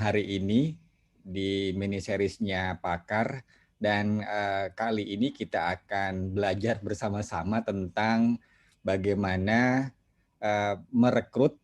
hari ini di mini seriesnya Pakar, dan kali ini kita akan belajar bersama-sama tentang bagaimana merekrut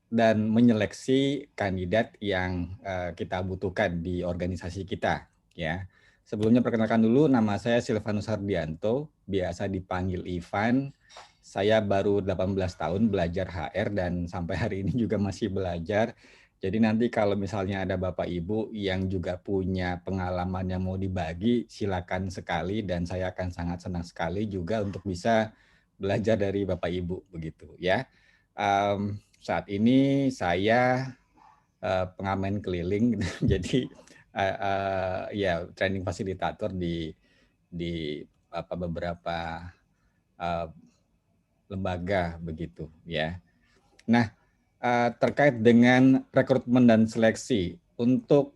dan menyeleksi kandidat yang kita butuhkan di organisasi kita, ya. Sebelumnya perkenalkan dulu, nama saya Silvanus Hardianto, biasa dipanggil Ivan. Saya baru 18 tahun belajar HR dan sampai hari ini juga masih belajar. Jadi nanti kalau misalnya ada Bapak Ibu yang juga punya pengalaman yang mau dibagi, silakan sekali, dan saya akan sangat senang sekali juga untuk bisa belajar dari Bapak Ibu begitu ya. Saat ini saya pengamen keliling, jadi ya training fasilitator di beberapa lembaga begitu ya. Nah, terkait dengan rekrutmen dan seleksi, untuk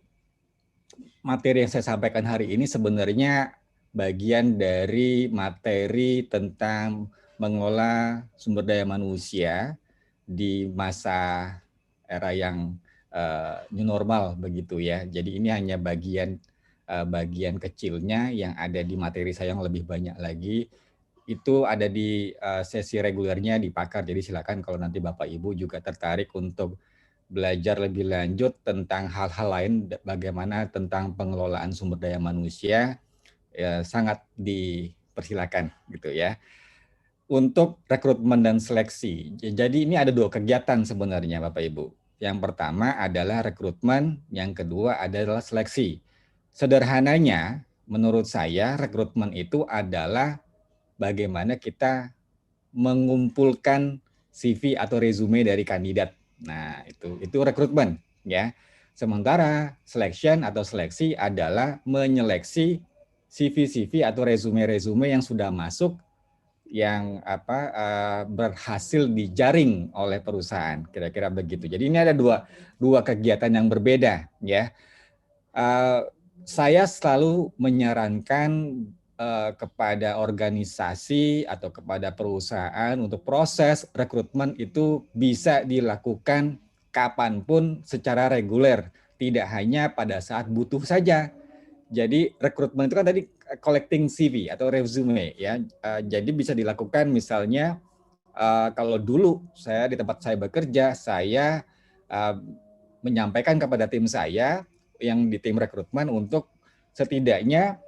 materi yang saya sampaikan hari ini sebenarnya bagian dari materi tentang mengelola sumber daya manusia di masa era yang new normal begitu ya. Jadi ini hanya bagian kecilnya yang ada di materi saya, yang lebih banyak lagi itu ada di sesi regulernya di Pakar. Jadi silakan kalau nanti Bapak Ibu juga tertarik untuk belajar lebih lanjut tentang hal-hal lain, bagaimana tentang pengelolaan sumber daya manusia, ya, sangat dipersilakan gitu ya. Untuk rekrutmen dan seleksi, jadi ini ada dua kegiatan sebenarnya Bapak Ibu. Yang pertama adalah rekrutmen, yang kedua adalah seleksi. Sederhananya, menurut saya rekrutmen itu adalah bagaimana kita mengumpulkan CV atau resume dari kandidat. Nah, itu rekrutmen ya. Sementara selection atau seleksi adalah menyeleksi CV-CV atau resume-resume yang sudah masuk, yang berhasil dijaring oleh perusahaan, kira-kira begitu. Jadi ini ada dua kegiatan yang berbeda ya. Saya selalu menyarankan kepada organisasi atau kepada perusahaan untuk proses rekrutmen itu bisa dilakukan kapanpun secara reguler, tidak hanya pada saat butuh saja. Jadi rekrutmen itu kan tadi collecting CV atau resume ya. Jadi bisa dilakukan misalnya kalau dulu saya di tempat saya bekerja, saya menyampaikan kepada tim saya yang di tim rekrutmen untuk setidaknya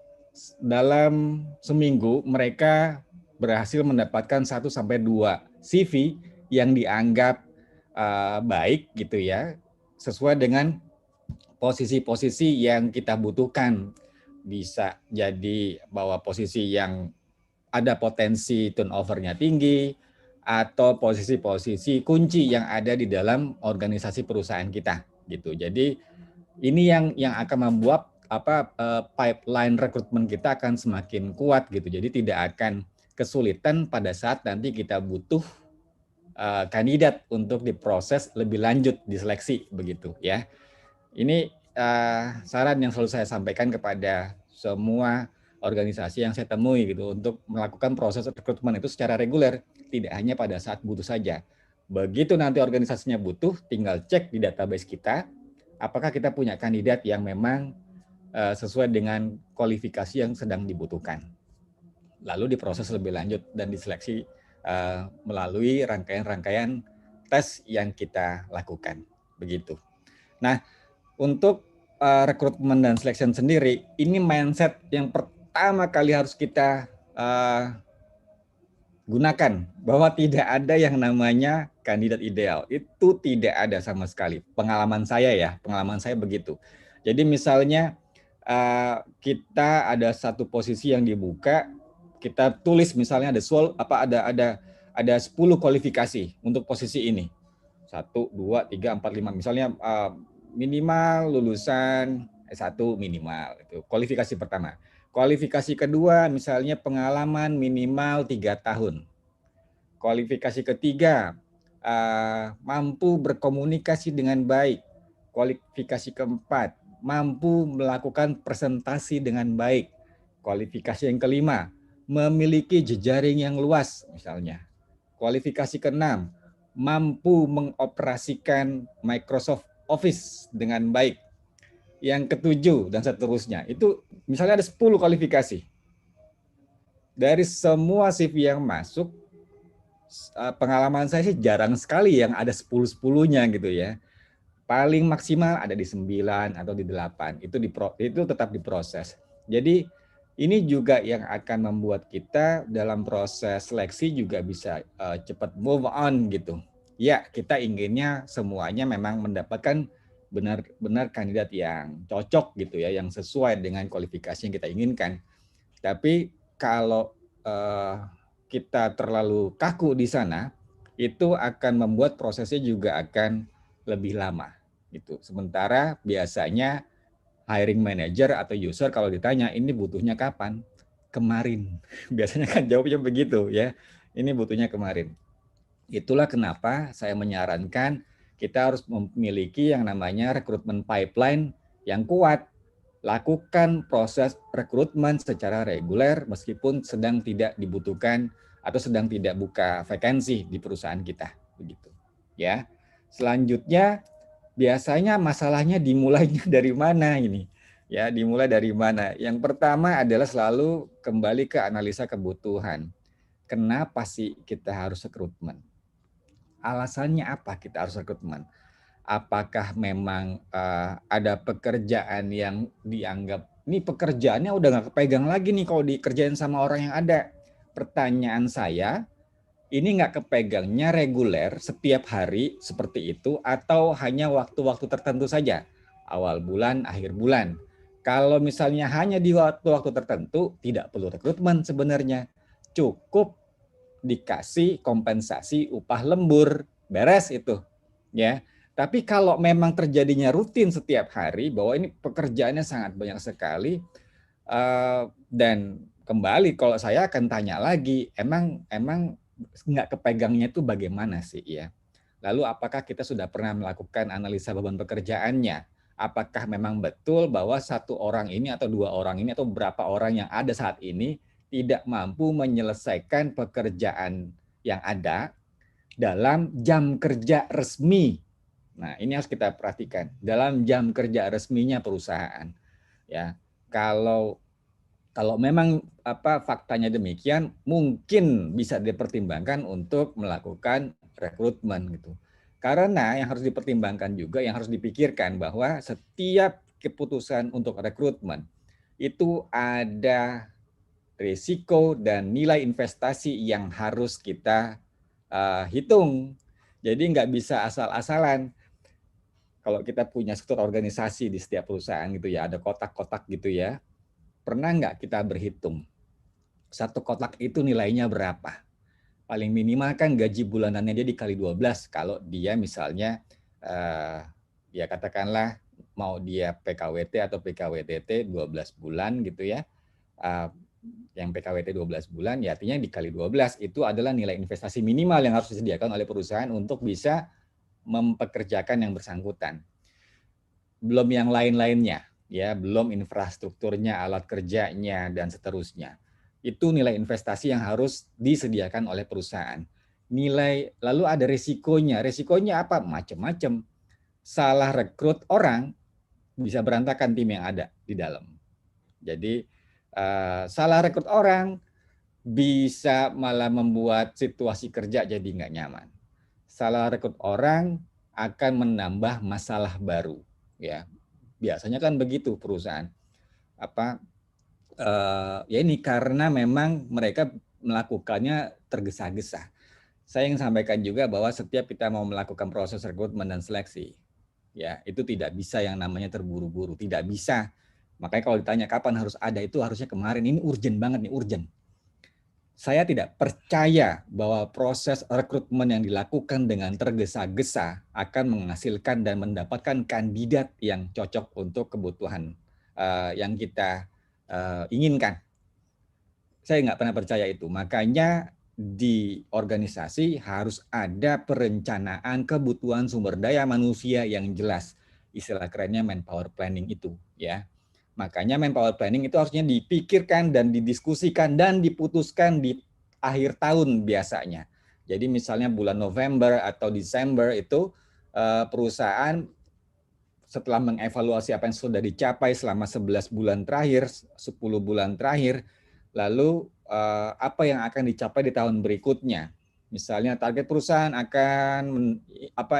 dalam seminggu mereka berhasil mendapatkan 1 sampai 2 CV yang dianggap baik gitu ya, sesuai dengan posisi-posisi yang kita butuhkan. Bisa jadi bahwa posisi yang ada potensi turnover-nya tinggi, atau posisi-posisi kunci yang ada di dalam organisasi perusahaan kita gitu. Jadi ini yang akan membuat pipeline rekrutmen kita akan semakin kuat gitu. Jadi tidak akan kesulitan pada saat nanti kita butuh kandidat untuk diproses lebih lanjut, diseleksi begitu ya. Ini saran yang selalu saya sampaikan kepada semua organisasi yang saya temui gitu, untuk melakukan proses rekrutmen itu secara reguler, tidak hanya pada saat butuh saja. Begitu nanti organisasinya butuh, tinggal cek di database kita, apakah kita punya kandidat yang memang sesuai dengan kualifikasi yang sedang dibutuhkan. Lalu diproses lebih lanjut dan diseleksi melalui rangkaian-rangkaian tes yang kita lakukan. Begitu. Nah, untuk rekrutmen dan selection sendiri, ini mindset yang pertama kali harus kita gunakan, bahwa tidak ada yang namanya kandidat ideal. Itu tidak ada sama sekali. Pengalaman saya begitu. Jadi misalnya kita ada satu posisi yang dibuka, kita tulis misalnya ada 10 kualifikasi untuk posisi ini. 1, 2, 3, 4, 5. Misalnya minimal lulusan S1 minimal, itu kualifikasi pertama. Kualifikasi kedua misalnya pengalaman minimal 3 tahun. Kualifikasi ketiga mampu berkomunikasi dengan baik. Kualifikasi keempat mampu melakukan presentasi dengan baik. Kualifikasi yang kelima memiliki jejaring yang luas misalnya. Kualifikasi keenam mampu mengoperasikan Microsoft Office dengan baik. yang ketujuh, dan seterusnya. Itu misalnya ada 10 kualifikasi. Dari semua CV yang masuk, pengalaman saya sih jarang sekali yang ada 10-10-nya gitu ya. Paling maksimal ada di 9 atau di 8. Itu tetap diproses. Jadi ini juga yang akan membuat kita dalam proses seleksi juga bisa cepat move on gitu. Ya, kita inginnya semuanya memang mendapatkan benar-benar kandidat yang cocok gitu ya, yang sesuai dengan kualifikasi yang kita inginkan. Tapi kalau kita terlalu kaku di sana, itu akan membuat prosesnya juga akan lebih lama. Gitu. Sementara biasanya hiring manager atau user kalau ditanya ini butuhnya kapan? Kemarin. Biasanya kan jawabnya begitu ya. Ini butuhnya kemarin. Itulah kenapa saya menyarankan kita harus memiliki yang namanya rekrutmen pipeline yang kuat. Lakukan proses rekrutmen secara reguler meskipun sedang tidak dibutuhkan atau sedang tidak buka vakansi di perusahaan kita, begitu. Ya. Selanjutnya biasanya masalahnya dimulainya dari mana ini? Ya, dimulai dari mana? Yang pertama adalah selalu kembali ke analisa kebutuhan. Kenapa sih kita harus rekrutmen? Alasannya apa kita harus rekrutmen? Apakah memang ada pekerjaan yang dianggap ini pekerjaannya udah nggak kepegang lagi nih kalau dikerjain sama orang yang ada? Pertanyaan saya, ini nggak kepegangnya reguler setiap hari seperti itu atau hanya waktu-waktu tertentu saja? Awal bulan, akhir bulan. Kalau misalnya hanya di waktu-waktu tertentu, tidak perlu rekrutmen sebenarnya. Cukup dikasih kompensasi upah lembur, beres itu, ya. Tapi kalau memang terjadinya rutin setiap hari, bahwa ini pekerjaannya sangat banyak sekali, dan kembali kalau saya akan tanya lagi, emang nggak kepegangnya itu bagaimana sih ya? Lalu apakah kita sudah pernah melakukan analisa beban pekerjaannya? Apakah memang betul bahwa satu orang ini atau dua orang ini atau beberapa orang yang ada saat ini tidak mampu menyelesaikan pekerjaan yang ada dalam jam kerja resmi. Nah, ini harus kita perhatikan dalam jam kerja resminya perusahaan. Ya, kalau memang faktanya demikian, mungkin bisa dipertimbangkan untuk melakukan rekrutmen gitu. Karena yang harus dipertimbangkan juga, yang harus dipikirkan bahwa setiap keputusan untuk rekrutmen itu ada risiko dan nilai investasi yang harus kita hitung. Jadi nggak bisa asal-asalan. Kalau kita punya struktur organisasi di setiap perusahaan gitu ya, ada kotak-kotak gitu ya. Pernah nggak kita berhitung satu kotak itu nilainya berapa? Paling minimal kan gaji bulanannya dia dikali 12 kalau dia misalnya ya katakanlah mau dia PKWT atau PKWTT 12 bulan gitu ya. Yang PKWT 12 bulan ya artinya dikali 12 itu adalah nilai investasi minimal yang harus disediakan oleh perusahaan untuk bisa mempekerjakan yang bersangkutan. Belum yang lain-lainnya, ya, belum infrastrukturnya, alat kerjanya dan seterusnya. Itu nilai investasi yang harus disediakan oleh perusahaan. Lalu ada risikonya. Risikonya apa? Macam-macam. Salah rekrut orang bisa berantakan tim yang ada di dalam. Jadi salah rekrut orang bisa malah membuat situasi kerja jadi nggak nyaman. Salah rekrut orang akan menambah masalah baru, ya. Biasanya kan begitu perusahaan. Ya ini karena memang mereka melakukannya tergesa-gesa. Saya ingin sampaikan juga bahwa setiap kita mau melakukan proses rekrutmen dan seleksi, ya itu tidak bisa yang namanya terburu-buru, tidak bisa. Makanya kalau ditanya kapan harus ada, itu harusnya kemarin. Ini urgent banget nih, urgent. Saya tidak percaya bahwa proses rekrutmen yang dilakukan dengan tergesa-gesa akan menghasilkan dan mendapatkan kandidat yang cocok untuk kebutuhan yang kita inginkan. Saya nggak pernah percaya itu. Makanya di organisasi harus ada perencanaan kebutuhan sumber daya manusia yang jelas. Istilah kerennya manpower planning itu, ya. Makanya manpower planning itu harusnya dipikirkan dan didiskusikan dan diputuskan di akhir tahun biasanya. Jadi misalnya bulan November atau Desember itu perusahaan setelah mengevaluasi apa yang sudah dicapai selama 11 bulan terakhir, 10 bulan terakhir, lalu apa yang akan dicapai di tahun berikutnya. Misalnya target perusahaan akan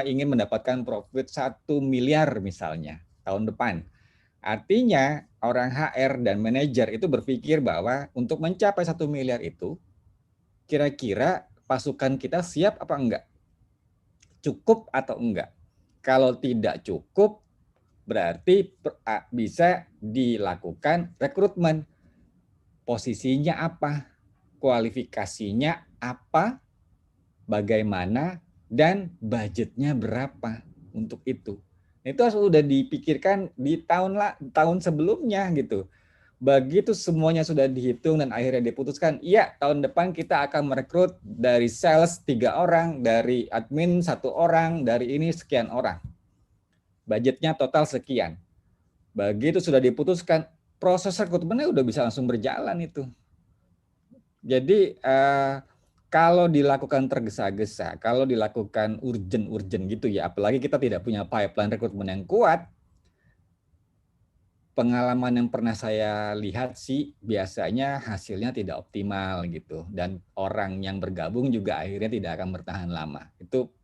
ingin mendapatkan profit 1 miliar misalnya tahun depan. Artinya orang HR dan manajer itu berpikir bahwa untuk mencapai 1 miliar itu, kira-kira pasukan kita siap apa enggak? Cukup atau enggak? Kalau tidak cukup, berarti bisa dilakukan rekrutmen. Posisinya apa? Kualifikasinya apa? Bagaimana? Dan budgetnya berapa untuk itu? Itu harus sudah dipikirkan di tahun sebelumnya gitu. Begitu semuanya sudah dihitung dan akhirnya diputuskan, iya tahun depan kita akan merekrut dari sales 3 orang, dari admin 1 orang, dari ini sekian orang. Budgetnya total sekian. Begitu sudah diputuskan, proses rekrutmennya udah bisa langsung berjalan itu. Jadi kalau dilakukan tergesa-gesa, kalau dilakukan urgent gitu ya, apalagi kita tidak punya pipeline rekrutmen yang kuat, pengalaman yang pernah saya lihat sih biasanya hasilnya tidak optimal gitu, dan orang yang bergabung juga akhirnya tidak akan bertahan lama. Itu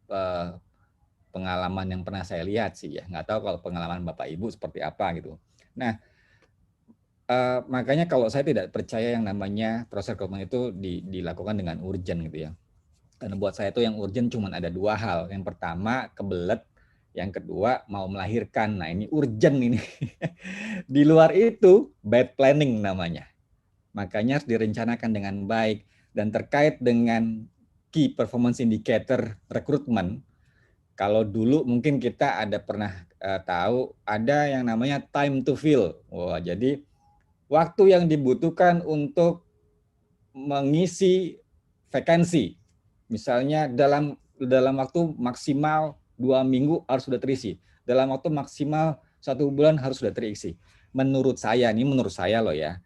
pengalaman yang pernah saya lihat sih ya, nggak tahu kalau pengalaman Bapak Ibu seperti apa gitu. Nah, makanya kalau saya tidak percaya yang namanya proses rekrutmen itu dilakukan dengan urgent gitu ya. Karena buat saya itu yang urgent cuma ada 2 hal. Yang pertama kebelet, yang kedua mau melahirkan. Nah ini urgent ini. Di luar itu bad planning namanya. Makanya harus direncanakan dengan baik. Dan terkait dengan key performance indicator rekrutmen, kalau dulu mungkin kita ada pernah tahu ada yang namanya time to fill. Wah, jadi waktu yang dibutuhkan untuk mengisi vakansi. Misalnya dalam waktu maksimal 2 minggu harus sudah terisi. Dalam waktu maksimal 1 bulan harus sudah terisi. Menurut saya loh ya,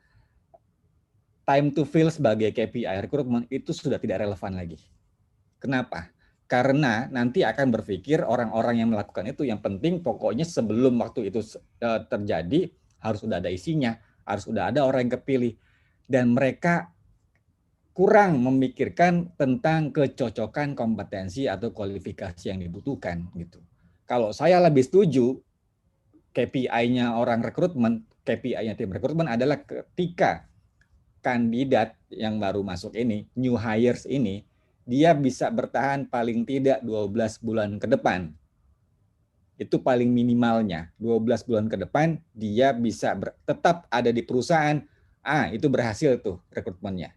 time to fill sebagai KPI rekrutmen itu sudah tidak relevan lagi. Kenapa? Karena nanti akan berpikir orang-orang yang melakukan itu, yang penting pokoknya sebelum waktu itu terjadi harus sudah ada isinya, harus sudah ada orang yang kepilih. Dan mereka kurang memikirkan tentang kecocokan kompetensi atau kualifikasi yang dibutuhkan gitu. Kalau saya lebih setuju KPI-nya orang rekrutmen, KPI-nya tim rekrutmen adalah ketika kandidat yang baru masuk ini, new hires ini, dia bisa bertahan paling tidak 12 bulan ke depan. Itu paling minimalnya. 12 bulan ke depan dia bisa tetap ada di perusahaan. Itu berhasil tuh rekrutmennya.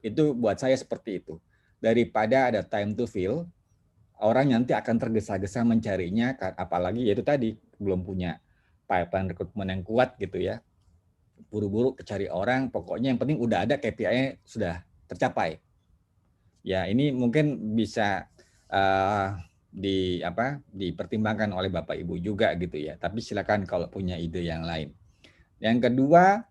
Itu buat saya seperti itu. Daripada ada time to fill, orang nanti akan tergesa-gesa mencarinya, apalagi yaitu tadi belum punya pipeline rekrutmen yang kuat gitu ya. Buru-buru cari orang, pokoknya yang penting udah ada KPI-nya sudah tercapai. Ya ini mungkin bisa dipertimbangkan oleh Bapak Ibu juga gitu ya. Tapi silakan kalau punya ide yang lain. Yang kedua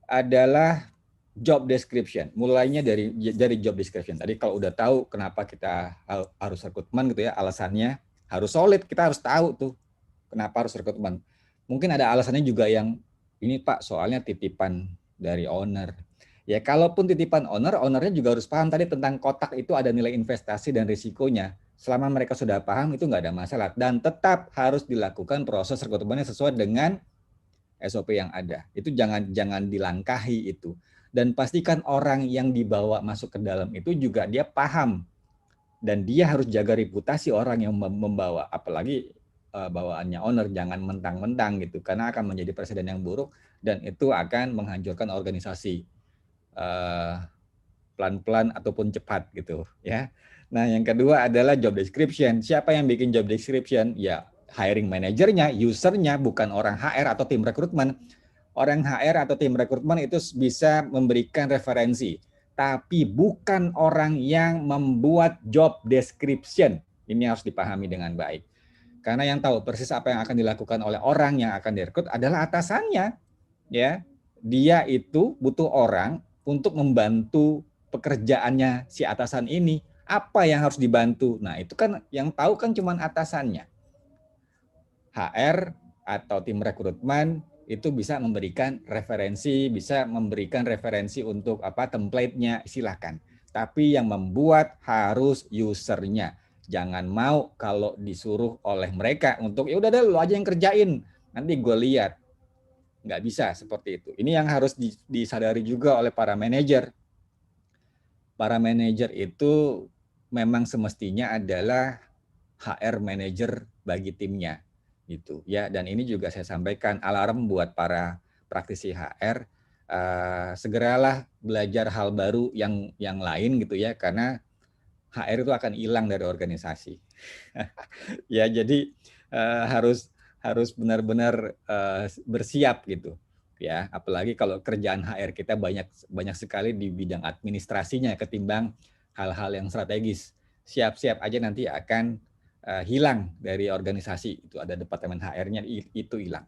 adalah job description. Mulainya dari job description. Tadi kalau udah tahu kenapa kita harus rekrutmen gitu ya, alasannya harus solid, kita harus tahu tuh kenapa harus rekrutmen. Mungkin ada alasannya juga yang ini Pak, soalnya titipan dari owner. Ya kalaupun titipan ownernya juga harus paham tadi tentang kotak itu ada nilai investasi dan risikonya. Selama mereka sudah paham itu nggak ada masalah. Dan tetap harus dilakukan proses rekrutmennya sesuai dengan SOP yang ada. Itu jangan dilangkahi itu. Dan pastikan orang yang dibawa masuk ke dalam itu juga dia paham. Dan dia harus jaga reputasi orang yang membawa. Apalagi bawaannya owner, jangan mentang-mentang gitu. Karena akan menjadi presiden yang buruk dan itu akan menghancurkan organisasi. Pelan-pelan ataupun cepat gitu ya. Nah yang kedua adalah job description. Siapa yang bikin job description? Ya hiring manajernya, usernya, bukan orang HR atau tim rekrutmen. Orang HR atau tim rekrutmen itu bisa memberikan referensi, tapi bukan orang yang membuat job description. Ini harus dipahami dengan baik. Karena yang tahu persis apa yang akan dilakukan oleh orang yang akan direkrut adalah atasannya. Ya, dia itu butuh orang untuk membantu pekerjaannya si atasan ini. Apa yang harus dibantu? Nah, itu kan yang tahu kan cuma atasannya. HR atau tim rekrutmen itu bisa memberikan referensi untuk template-nya, silahkan. Tapi yang membuat harus usernya. Jangan mau kalau disuruh oleh mereka untuk ya udah deh lo aja yang kerjain, nanti gue lihat. Nggak bisa seperti itu. Ini yang harus disadari juga oleh para manajer. Para manajer itu memang semestinya adalah HR manager bagi timnya gitu ya. Dan ini juga saya sampaikan alarm buat para praktisi HR, segeralah belajar hal baru yang lain gitu ya, karena HR itu akan hilang dari organisasi. Ya jadi harus benar-benar bersiap gitu ya, apalagi kalau kerjaan HR kita banyak sekali di bidang administrasinya ketimbang hal-hal yang strategis. Siap-siap aja nanti akan hilang dari organisasi. Itu ada departemen HR-nya itu hilang.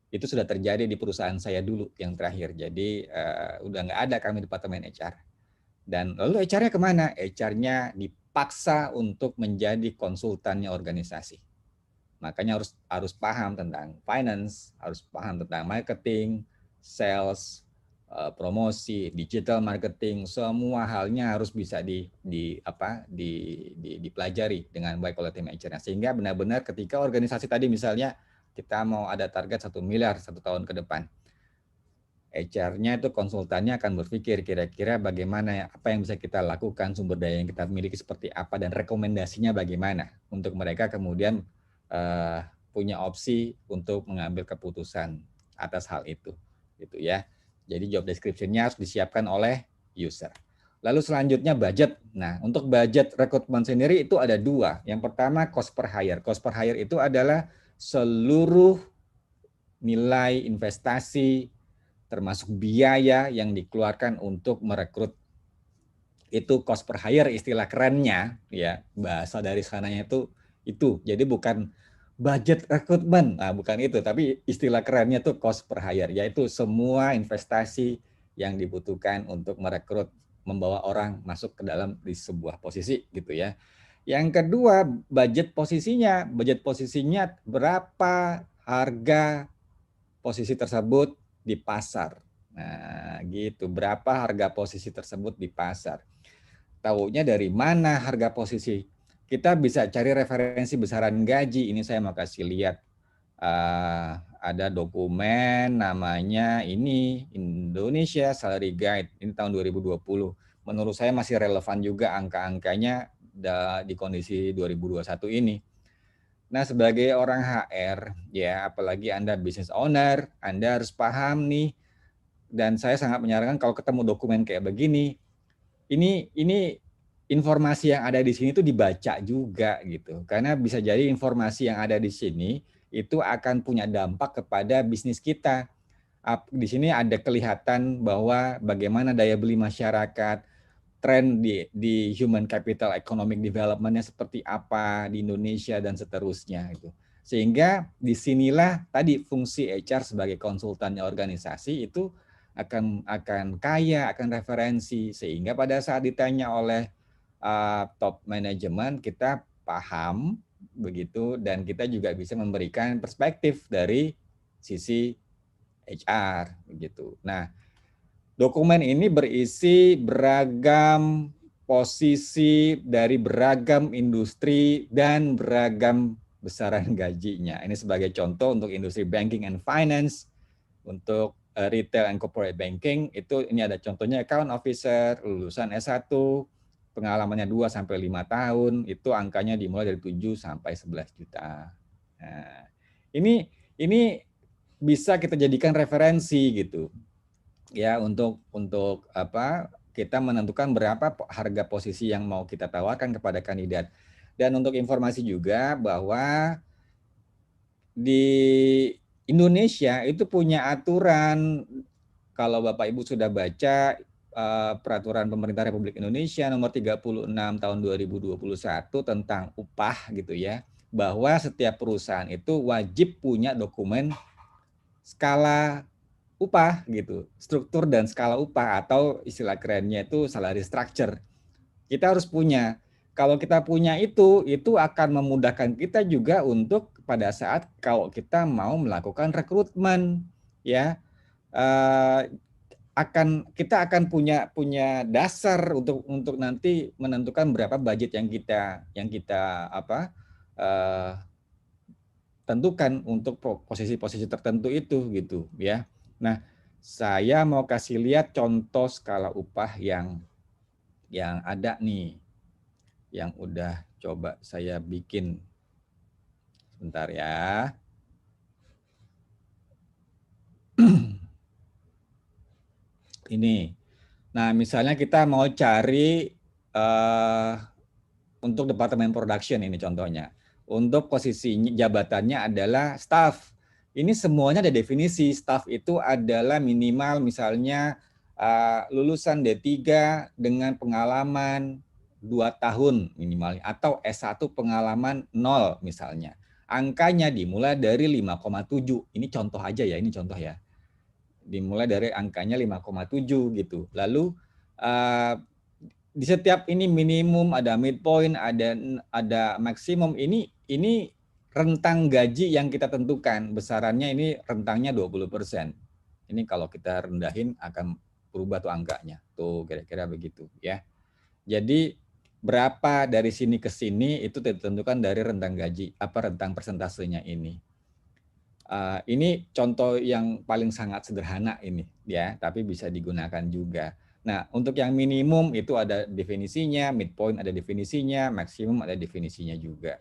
Itu sudah terjadi di perusahaan saya dulu yang terakhir. Jadi udah nggak ada kami departemen HR. Dan lalu HR-nya kemana? HR-nya dipaksa untuk menjadi konsultannya organisasi. Makanya harus paham tentang finance, harus paham tentang marketing, sales, promosi, digital marketing, semua halnya harus bisa dipelajari dengan baik oleh tim HR. Sehingga benar-benar ketika organisasi tadi misalnya kita mau ada target 1 miliar 1 tahun ke depan, HR-nya itu konsultannya akan berpikir kira-kira bagaimana, apa yang bisa kita lakukan, sumber daya yang kita miliki seperti apa, dan rekomendasinya bagaimana untuk mereka kemudian punya opsi untuk mengambil keputusan atas hal itu, gitu ya. Jadi job description-nya harus disiapkan oleh user. Lalu selanjutnya budget. Nah, untuk budget rekrutmen sendiri itu ada 2. Yang pertama cost per hire. Cost per hire itu adalah seluruh nilai investasi termasuk biaya yang dikeluarkan untuk merekrut. Itu cost per hire istilah kerennya ya, bahasa dari sananya itu. Jadi bukan budget rekrutmen, nah bukan itu, tapi istilah kerennya tuh cost per hire, yaitu semua investasi yang dibutuhkan untuk merekrut, membawa orang masuk ke dalam di sebuah posisi gitu ya. Yang kedua, budget posisinya berapa harga posisi tersebut di pasar. Nah, gitu. Berapa harga posisi tersebut di pasar? Taunya dari mana harga posisi? Kita bisa cari referensi besaran gaji. Ini saya mau kasih lihat. Ada dokumen namanya ini Indonesia Salary Guide. Ini tahun 2020. Menurut saya masih relevan juga angka-angkanya di kondisi 2021 ini. Nah, sebagai orang HR, ya apalagi Anda business owner, Anda harus paham nih, dan saya sangat menyarankan kalau ketemu dokumen kayak begini, ini informasi yang ada di sini tuh dibaca juga gitu. Karena bisa jadi informasi yang ada di sini itu akan punya dampak kepada bisnis kita. Di sini ada kelihatan bahwa bagaimana daya beli masyarakat, tren di human capital economic development-nya seperti apa di Indonesia dan seterusnya itu. Sehingga disinilah tadi fungsi HR sebagai konsultannya organisasi itu akan kaya, akan referensi, sehingga pada saat ditanya oleh top manajemen kita paham begitu, dan kita juga bisa memberikan perspektif dari sisi HR begitu. Nah, dokumen ini berisi beragam posisi dari beragam industri dan beragam besaran gajinya. Ini sebagai contoh untuk industri banking and finance, untuk retail and corporate banking, itu ini ada contohnya account officer, lulusan S1, pengalamannya 2 sampai 5 tahun, itu angkanya dimulai dari 7 sampai 11 juta. Nah, ini bisa kita jadikan referensi gitu. Ya, untuk kita menentukan berapa harga posisi yang mau kita tawarkan kepada kandidat. Dan untuk informasi juga bahwa di Indonesia itu punya aturan, kalau Bapak Ibu sudah baca peraturan pemerintah Republik Indonesia nomor 36 tahun 2021 tentang upah gitu ya, bahwa setiap perusahaan itu wajib punya dokumen skala upah gitu, struktur dan skala upah, atau istilah kerennya itu salary structure. Kita harus punya. Kalau kita punya itu akan memudahkan kita juga untuk pada saat kalau kita mau melakukan rekrutmen, ya. Kita akan punya dasar untuk nanti menentukan berapa budget yang kita tentukan untuk posisi-posisi tertentu itu gitu ya. Nah, saya mau kasih lihat contoh skala upah yang ada nih, yang udah coba saya bikin. Sebentar ya. Ini. Nah, misalnya kita mau cari untuk departemen production ini contohnya. Untuk posisi jabatannya adalah staff. Ini semuanya ada definisi. Staff itu adalah minimal misalnya lulusan D3 dengan pengalaman 2 tahun minimal atau S1 pengalaman 0 misalnya. Angkanya dimulai dari 5,7. Ini contoh aja ya, ini contoh ya. Dimulai dari angkanya 5,7 gitu. Lalu di setiap ini minimum, ada midpoint, ada maksimum. Ini rentang gaji yang kita tentukan. Besarannya ini rentangnya 20%. Ini kalau kita rendahin akan berubah tuh angkanya. Tuh kira-kira begitu ya. Jadi berapa dari sini ke sini itu ditentukan dari rentang gaji, rentang persentasenya ini. Ini contoh yang paling sangat sederhana ini ya, tapi bisa digunakan juga. Nah, untuk yang minimum itu ada definisinya, midpoint ada definisinya, maksimum ada definisinya juga.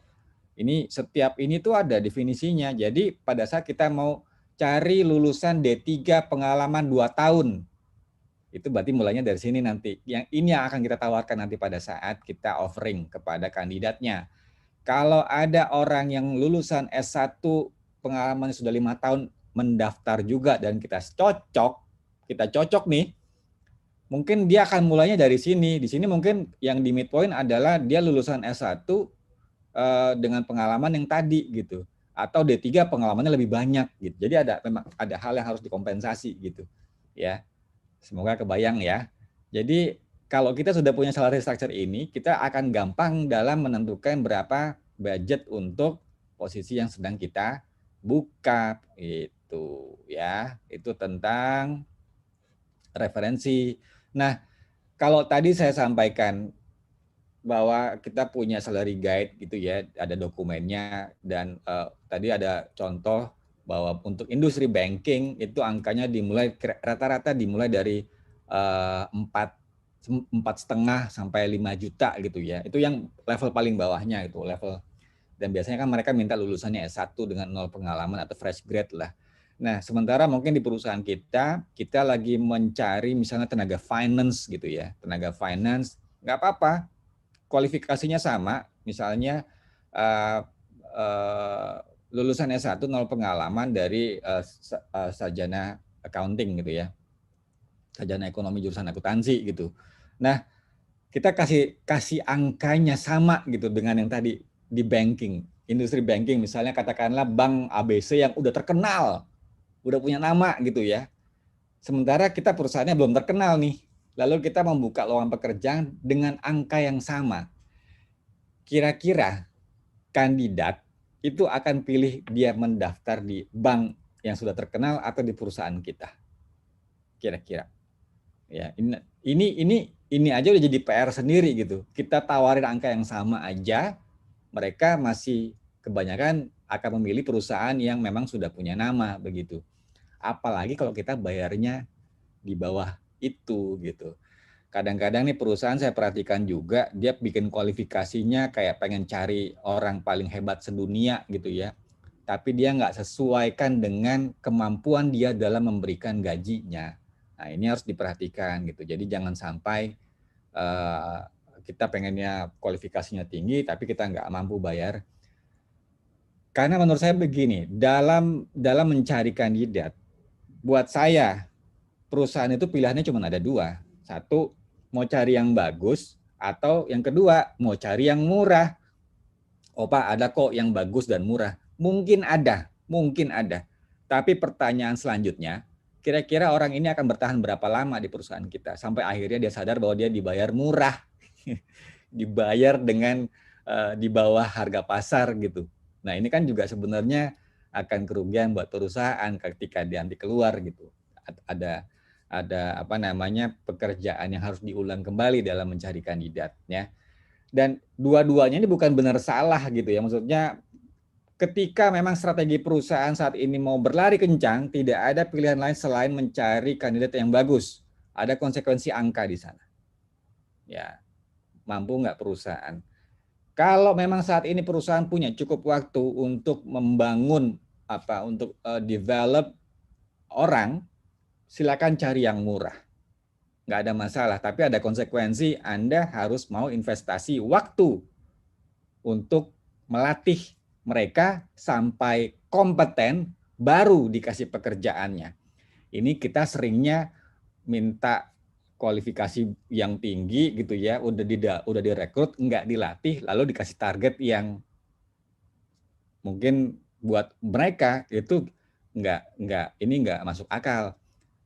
Ini setiap ini tuh ada definisinya. Jadi pada saat kita mau cari lulusan D3 pengalaman 2 tahun, itu berarti mulainya dari sini nanti. Yang ini yang akan kita tawarkan nanti pada saat kita offering kepada kandidatnya. Kalau ada orang yang lulusan S1 pengalaman sudah 5 tahun mendaftar juga dan kita cocok nih, mungkin dia akan mulainya dari sini. Di sini mungkin yang di midpoint adalah dia lulusan S1 dengan pengalaman yang tadi gitu, atau D3 pengalamannya lebih banyak gitu. Jadi memang ada hal yang harus dikompensasi gitu ya. Semoga kebayang ya. Jadi kalau kita sudah punya salary structure ini, kita akan gampang dalam menentukan berapa budget untuk posisi yang sedang kita buka itu ya. Itu tentang referensi. Nah, kalau tadi saya sampaikan bahwa kita punya salary guide gitu ya, ada dokumennya dan tadi ada contoh bahwa untuk industri banking itu angkanya rata-rata dimulai dari 4,5 sampai 5 juta gitu ya. Itu yang level paling bawahnya itu level. Dan biasanya kan mereka minta lulusannya S1 dengan 0 pengalaman atau fresh grade lah. Nah, sementara mungkin di perusahaan kita lagi mencari misalnya tenaga finance gitu ya. Tenaga finance, nggak apa-apa. Kualifikasinya sama, misalnya lulusan S1 0 pengalaman dari sarjana accounting gitu ya. Sarjana ekonomi jurusan akuntansi gitu. Nah, kita kasih angkanya sama gitu dengan yang tadi di banking, industri banking misalnya katakanlah bank ABC yang udah terkenal, udah punya nama gitu ya. Sementara kita perusahaannya belum terkenal nih. Lalu kita membuka lowongan pekerjaan dengan angka yang sama. Kira-kira kandidat itu akan pilih dia mendaftar di bank yang sudah terkenal atau di perusahaan kita? Kira-kira. Ya, ini aja udah jadi PR sendiri gitu. Kita tawarin angka yang sama aja, mereka masih kebanyakan akan memilih perusahaan yang memang sudah punya nama begitu. Apalagi kalau kita bayarnya di bawah itu gitu. Kadang-kadang nih perusahaan saya perhatikan juga dia bikin kualifikasinya kayak pengen cari orang paling hebat sedunia gitu ya. Tapi dia nggak sesuaikan dengan kemampuan dia dalam memberikan gajinya. Nah, ini harus diperhatikan gitu. Jadi jangan sampai kita pengennya kualifikasinya tinggi tapi kita nggak mampu bayar. Karena menurut saya begini, dalam mencari kandidat, buat saya perusahaan itu pilihannya cuma ada 2. Satu, mau cari yang bagus, atau yang kedua, mau cari yang murah. Oh Pak, ada kok yang bagus dan murah. Mungkin ada. Tapi pertanyaan selanjutnya, kira-kira orang ini akan bertahan berapa lama di perusahaan kita sampai akhirnya dia sadar bahwa dia dibayar murah, dibayar dengan di bawah harga pasar gitu. Nah ini kan juga sebenarnya akan kerugian buat perusahaan ketika dia nanti keluar gitu. Ada apa namanya pekerjaan yang harus diulang kembali dalam mencari kandidatnya. Dan dua-duanya ini bukan benar salah gitu ya. Maksudnya ketika memang strategi perusahaan saat ini mau berlari kencang, tidak ada pilihan lain selain mencari kandidat yang bagus. Ada konsekuensi angka di sana. Ya, mampu nggak perusahaan? Kalau memang saat ini perusahaan punya cukup waktu untuk membangun untuk develop orang, silakan cari yang murah. Nggak ada masalah, tapi ada konsekuensi Anda harus mau investasi waktu untuk melatih mereka sampai kompeten, baru dikasih pekerjaannya. Ini kita seringnya minta kualifikasi yang tinggi gitu ya, udah direkrut, nggak dilatih, lalu dikasih target yang mungkin buat mereka itu nggak masuk akal.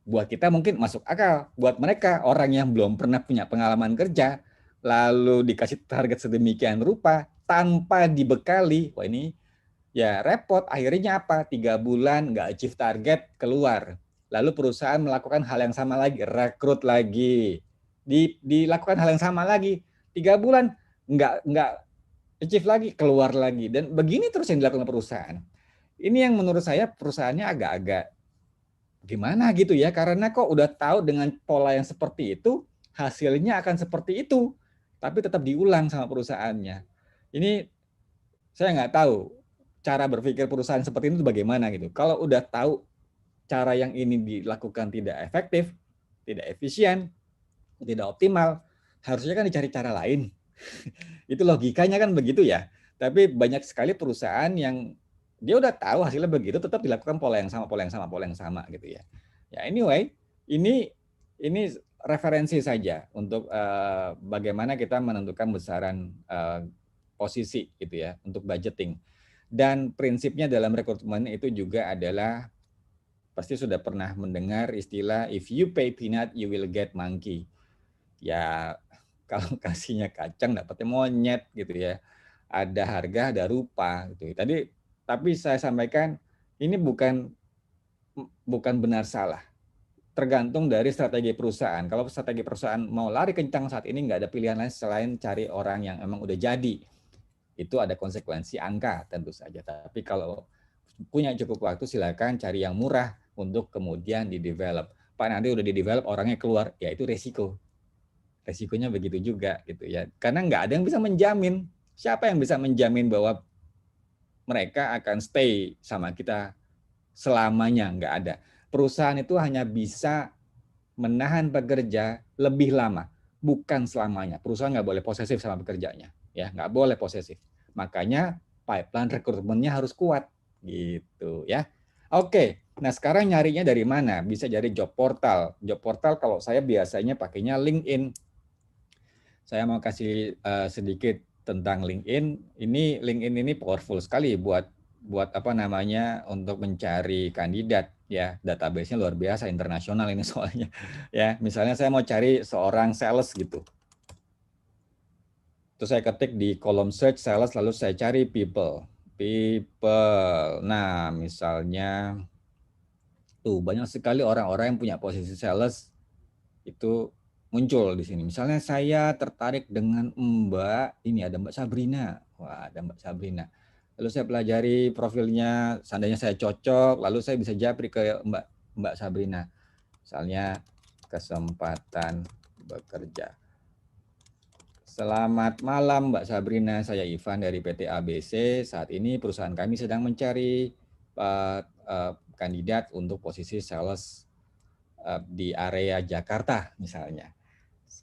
Buat kita mungkin masuk akal, buat mereka orang yang belum pernah punya pengalaman kerja, lalu dikasih target sedemikian rupa tanpa dibekali, wah ini ya repot. Akhirnya apa? 3 bulan nggak achieve target, keluar. Lalu perusahaan melakukan hal yang sama lagi, rekrut lagi, dilakukan hal yang sama lagi, 3 bulan nggak achieve lagi, keluar lagi, dan begini terus yang dilakukan perusahaan. Ini yang menurut saya perusahaannya agak-agak gimana gitu ya, karena kok udah tahu dengan pola yang seperti itu, hasilnya akan seperti itu, tapi tetap diulang sama perusahaannya. Ini saya nggak tahu cara berpikir perusahaan seperti itu bagaimana gitu. Kalau udah tahu cara yang ini dilakukan tidak efektif, tidak efisien, tidak optimal, harusnya kan dicari cara lain. Itu logikanya kan begitu ya. Tapi banyak sekali perusahaan yang dia udah tahu hasilnya begitu, tetap dilakukan pola yang sama gitu ya. Ya anyway, ini referensi saja untuk bagaimana kita menentukan besaran posisi gitu ya untuk budgeting. Dan prinsipnya dalam rekrutmen itu juga adalah pasti sudah pernah mendengar istilah if you pay peanut you will get monkey. Ya kalau kasihnya kacang dapatnya monyet gitu ya. Ada harga, ada rupa gitu. Tapi saya sampaikan ini bukan benar salah. Tergantung dari strategi perusahaan. Kalau strategi perusahaan mau lari kencang saat ini nggak ada pilihan lain selain cari orang yang emang udah jadi. Itu ada konsekuensi angka tentu saja. Tapi kalau punya cukup waktu silakan cari yang murah untuk kemudian di-develop. Pak nanti udah di-develop orangnya keluar, ya itu resiko. Resikonya begitu juga gitu ya. Karena nggak ada yang bisa menjamin. Siapa yang bisa menjamin bahwa mereka akan stay sama kita selamanya? Nggak ada. Perusahaan itu hanya bisa menahan pekerja lebih lama, bukan selamanya. Perusahaan nggak boleh posesif sama pekerjanya, ya nggak boleh posesif. Makanya pipeline rekrutmennya harus kuat, gitu ya. Oke, nah sekarang nyarinya dari mana? Bisa dari job portal. Job portal kalau saya biasanya pakainya LinkedIn. Saya mau kasih sedikit tentang LinkedIn. LinkedIn ini powerful sekali buat apa namanya untuk mencari kandidat ya. Database-nya luar biasa internasional ini soalnya. Ya, misalnya saya mau cari seorang sales gitu. Terus saya ketik di kolom search sales lalu saya cari people. Nah, misalnya tuh banyak sekali orang-orang yang punya posisi sales itu muncul di sini. Misalnya saya tertarik dengan Mbak, ini ada Mbak Sabrina. Wah, ada Mbak Sabrina. Lalu saya pelajari profilnya, seandainya saya cocok, lalu saya bisa japri ke Mbak Sabrina. Misalnya kesempatan bekerja. Selamat malam Mbak Sabrina, saya Ivan dari PT ABC. Saat ini perusahaan kami sedang mencari kandidat untuk posisi sales di area Jakarta misalnya.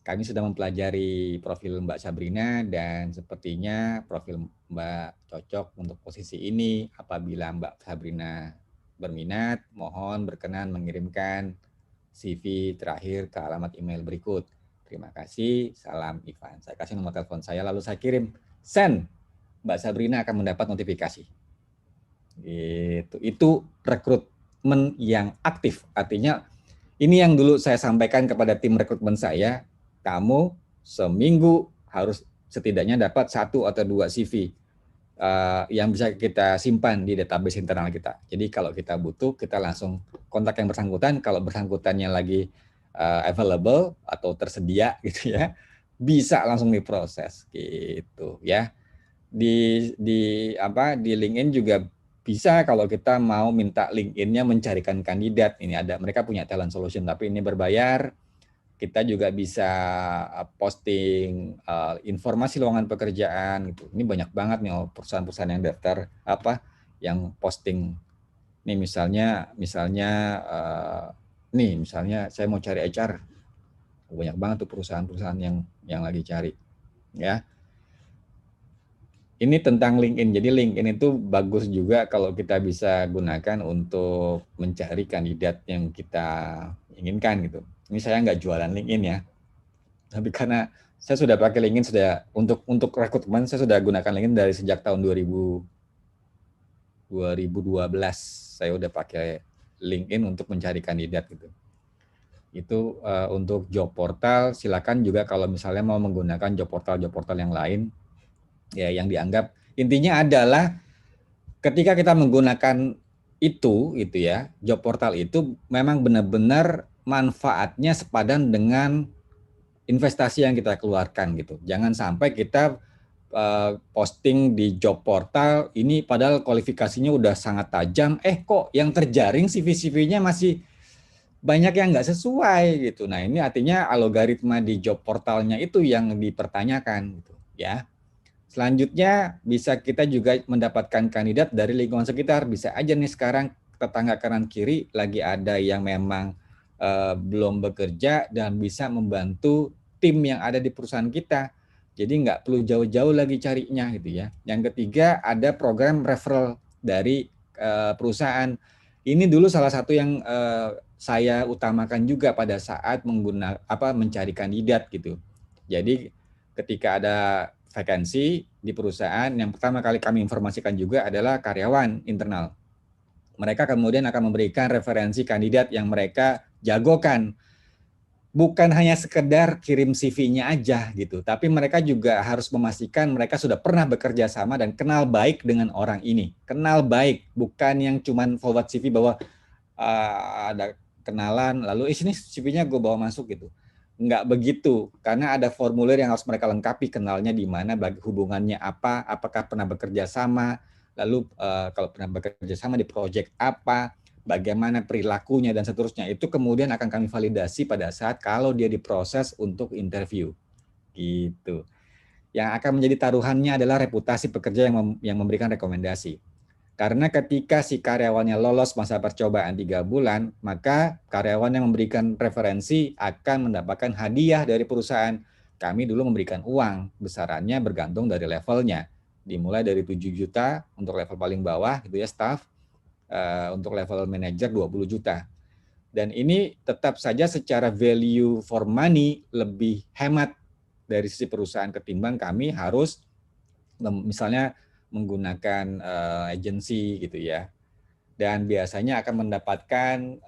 Kami sudah mempelajari profil Mbak Sabrina dan sepertinya profil Mbak cocok untuk posisi ini. Apabila Mbak Sabrina berminat, mohon berkenan mengirimkan CV terakhir ke alamat email berikut. Terima kasih, salam Ivan. Saya kasih nomor telepon saya, lalu saya kirim send. Mbak Sabrina akan mendapat notifikasi. Gitu. Itu rekrutmen yang aktif. Artinya ini yang dulu saya sampaikan kepada tim rekrutmen saya, kamu seminggu harus setidaknya dapat 1 atau 2 CV. yang bisa kita simpan di database internal kita. Jadi kalau kita butuh, kita langsung kontak yang bersangkutan. Kalau bersangkutannya lagi available atau tersedia gitu ya, bisa langsung diproses gitu ya. Di LinkedIn juga bisa kalau kita mau minta LinkedIn-nya mencarikan kandidat. Ini ada, mereka punya talent solution tapi ini berbayar. Kita juga bisa posting informasi lowongan pekerjaan gitu. Ini banyak banget nih perusahaan-perusahaan yang daftar yang posting. Nih misalnya saya mau cari HR. Banyak banget tuh perusahaan-perusahaan yang lagi cari ya. Ini tentang LinkedIn. Jadi LinkedIn itu bagus juga kalau kita bisa gunakan untuk mencari kandidat yang kita inginkan gitu. Ini saya nggak jualan LinkedIn ya, tapi karena saya sudah pakai LinkedIn untuk rekrutmen, saya sudah gunakan LinkedIn dari sejak tahun 2012. Saya udah pakai LinkedIn untuk mencari kandidat gitu. Itu untuk job portal. Silakan juga kalau misalnya mau menggunakan job portal yang lain, ya yang dianggap intinya adalah ketika kita menggunakan itu ya, job portal itu memang benar-benar manfaatnya sepadan dengan investasi yang kita keluarkan gitu. Jangan sampai kita posting di job portal ini padahal kualifikasinya udah sangat tajam, kok yang terjaring CV-CV-nya masih banyak yang nggak sesuai gitu. Nah ini artinya algoritma di job portalnya itu yang dipertanyakan gitu ya. Selanjutnya bisa kita juga mendapatkan kandidat dari lingkungan sekitar. Bisa aja nih sekarang tetangga kanan kiri lagi ada yang memang belum bekerja dan bisa membantu tim yang ada di perusahaan kita. Jadi nggak perlu jauh-jauh lagi carinya gitu ya. Yang ketiga ada program referral dari perusahaan. Ini dulu salah satu yang saya utamakan juga pada saat mencari kandidat gitu. Jadi ketika ada vakansi di perusahaan, yang pertama kali kami informasikan juga adalah karyawan internal. Mereka kemudian akan memberikan referensi kandidat yang mereka jagokan. Bukan hanya sekedar kirim CV-nya aja gitu, tapi mereka juga harus memastikan mereka sudah pernah bekerja sama dan kenal baik dengan orang ini. Kenal baik, bukan yang cuman forward CV bahwa ada kenalan, lalu sini CV-nya gue bawa masuk gitu. Nggak begitu, karena ada formulir yang harus mereka lengkapi, kenalnya di mana, hubungannya apa, apakah pernah bekerja sama, lalu kalau pernah bekerja sama di proyek apa, bagaimana perilakunya dan seterusnya. Itu kemudian akan kami validasi pada saat kalau dia diproses untuk interview. Gitu. Yang akan menjadi taruhannya adalah reputasi pekerja yang memberikan rekomendasi. Karena ketika si karyawannya lolos masa percobaan 3 bulan, maka karyawan yang memberikan referensi akan mendapatkan hadiah dari perusahaan. Kami dulu memberikan uang, besarannya bergantung dari levelnya. Dimulai dari 7 juta untuk level paling bawah, gitu ya, staff. Untuk level manager 20 juta. Dan ini tetap saja secara value for money lebih hemat dari sisi perusahaan ketimbang kami harus misalnya menggunakan agensi gitu ya. Dan biasanya akan mendapatkan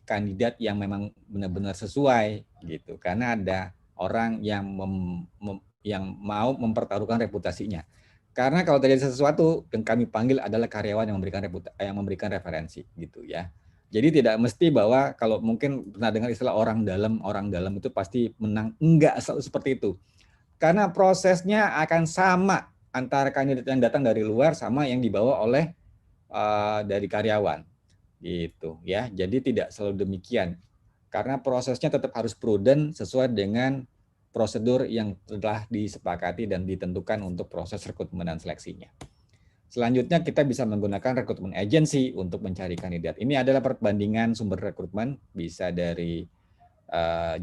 kandidat yang memang benar-benar sesuai gitu. Karena ada orang yang yang mau mempertaruhkan reputasinya. Karena kalau terjadi sesuatu yang kami panggil adalah karyawan yang memberikan referensi gitu ya. Jadi tidak mesti bahwa kalau mungkin pernah dengar istilah orang dalam itu pasti menang. Enggak selalu seperti itu. Karena prosesnya akan sama antara kandidat yang datang dari luar sama yang dibawa oleh dari karyawan gitu ya. Jadi tidak selalu demikian. Karena prosesnya tetap harus prudent sesuai dengan prosedur yang telah disepakati dan ditentukan untuk proses rekrutmen dan seleksinya. Selanjutnya kita bisa menggunakan rekrutmen agency untuk mencari kandidat. Ini adalah perbandingan sumber rekrutmen, bisa dari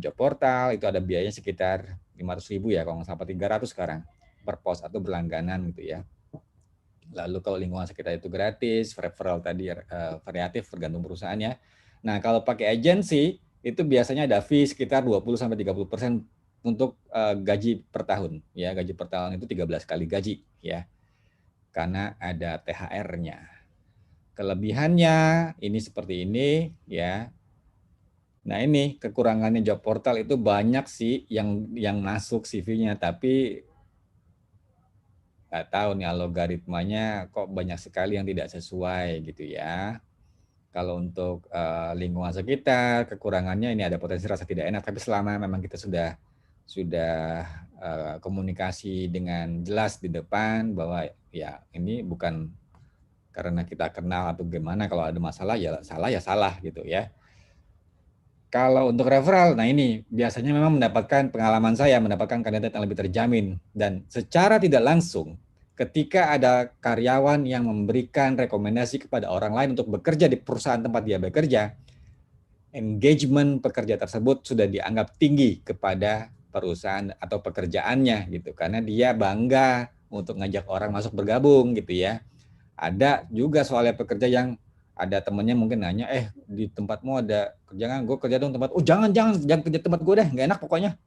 job portal, itu ada biayanya sekitar 500.000 ya, kalau nggak sampai 300 sekarang per pos atau berlangganan gitu ya. Lalu kalau lingkungan sekitar itu gratis, referral tadi variatif tergantung perusahaannya. Nah kalau pakai agency itu biasanya ada fee sekitar 20-30% untuk gaji per tahun. Ya, gaji per tahun itu 13 kali gaji ya, karena ada THR-nya. Kelebihannya ini seperti ini ya. Nah ini kekurangannya job portal itu banyak sih yang masuk CV-nya, tapi nggak tahu nih algoritmanya kok banyak sekali yang tidak sesuai gitu ya. Kalau untuk lingkungan sekitar, kekurangannya ini ada potensi rasa tidak enak. Tapi selama memang kita sudah komunikasi dengan jelas di depan bahwa ya ini bukan karena kita kenal atau gimana, kalau ada masalah ya salah gitu ya. Kalau untuk referral, nah ini biasanya memang mendapatkan pengalaman saya, mendapatkan kandidat yang lebih terjamin. Dan secara tidak langsung, ketika ada karyawan yang memberikan rekomendasi kepada orang lain untuk bekerja di perusahaan tempat dia bekerja, engagement pekerja tersebut sudah dianggap tinggi kepada perusahaan atau pekerjaannya gitu. Karena dia bangga untuk ngajak orang masuk bergabung gitu ya. Ada juga soalnya pekerja yang ada temennya mungkin nanya, di tempatmu ada kerjaan, gue kerja dong tempat, oh jangan kerja tempat gue deh, nggak enak pokoknya.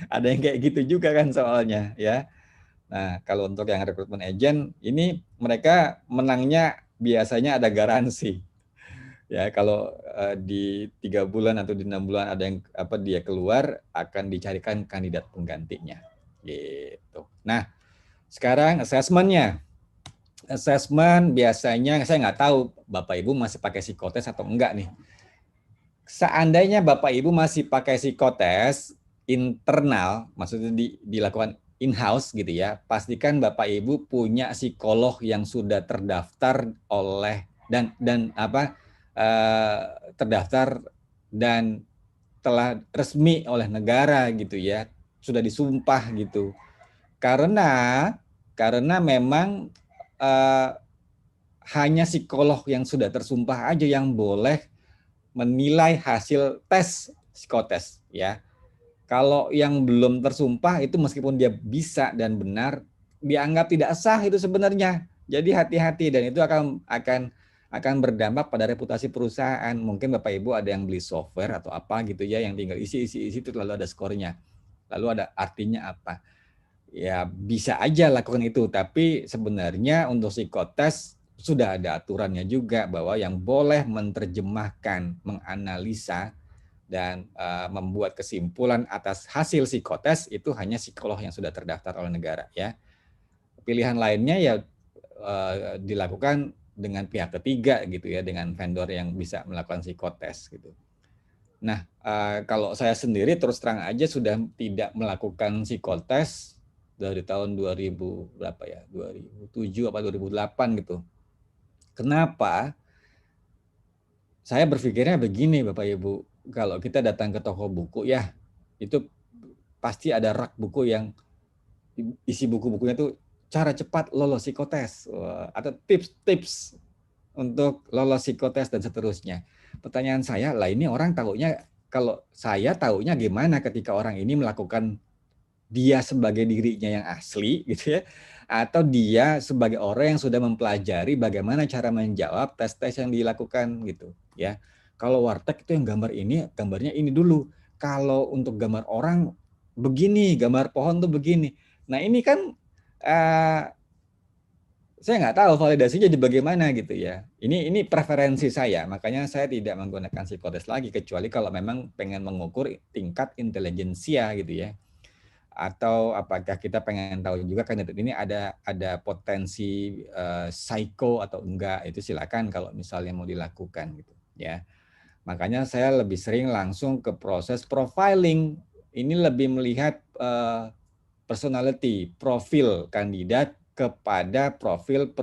Ada yang kayak gitu juga kan soalnya ya. Nah kalau untuk yang rekrutmen agent ini mereka menangnya biasanya ada garansi ya. Kalau di 3 bulan atau di 6 bulan ada yang dia keluar, akan dicarikan kandidat penggantinya gitu. Nah sekarang assessmentnya. Assessment biasanya saya nggak tahu Bapak Ibu masih pakai psikotes atau enggak nih. Seandainya Bapak Ibu masih pakai psikotes internal, maksudnya dilakukan in-house gitu ya, pastikan Bapak Ibu punya psikolog yang sudah terdaftar oleh terdaftar dan telah resmi oleh negara gitu ya, sudah disumpah gitu. Karena memang hanya psikolog yang sudah tersumpah aja yang boleh menilai hasil tes psikotes ya. Kalau yang belum tersumpah itu meskipun dia bisa dan benar, dianggap tidak sah itu sebenarnya. Jadi hati-hati, dan itu akan berdampak pada reputasi perusahaan. Mungkin Bapak Ibu ada yang beli software atau apa gitu ya, yang tinggal isi itu lalu ada skornya. Lalu ada artinya apa? Ya bisa aja lakukan itu, tapi sebenarnya untuk psikotes sudah ada aturannya juga bahwa yang boleh menerjemahkan, menganalisa, dan membuat kesimpulan atas hasil psikotes itu hanya psikolog yang sudah terdaftar oleh negara ya. Pilihan lainnya ya dilakukan dengan pihak ketiga gitu ya, dengan vendor yang bisa melakukan psikotes gitu. Nah, kalau saya sendiri terus terang aja sudah tidak melakukan psikotes dari tahun 2000 berapa ya? 2007 apa 2008 gitu. Kenapa? Saya berpikirnya begini Bapak Ibu, kalau kita datang ke toko buku ya, itu pasti ada rak buku yang isi buku-bukunya tuh cara cepat lolos psikotes atau tips-tips untuk lolos psikotes dan seterusnya. Pertanyaan saya, lah ini orang taunya, kalau saya taunya gimana ketika orang ini melakukan dia sebagai dirinya yang asli gitu ya, atau dia sebagai orang yang sudah mempelajari bagaimana cara menjawab tes-tes yang dilakukan gitu ya. Kalau warteg itu yang gambar ini, gambarnya ini dulu. Kalau untuk gambar orang begini, gambar pohon tuh begini. Nah ini kan saya nggak tahu validasinya di bagaimana gitu ya. Ini preferensi saya, makanya saya tidak menggunakan psikotes lagi kecuali kalau memang pengen mengukur tingkat intelijensia gitu ya. Atau apakah kita pengen tahu juga kandidat ini ada potensi psycho atau enggak, itu silakan kalau misalnya mau dilakukan gitu ya. Makanya saya lebih sering langsung ke proses profiling. Ini lebih melihat personality, profil kandidat kepada profil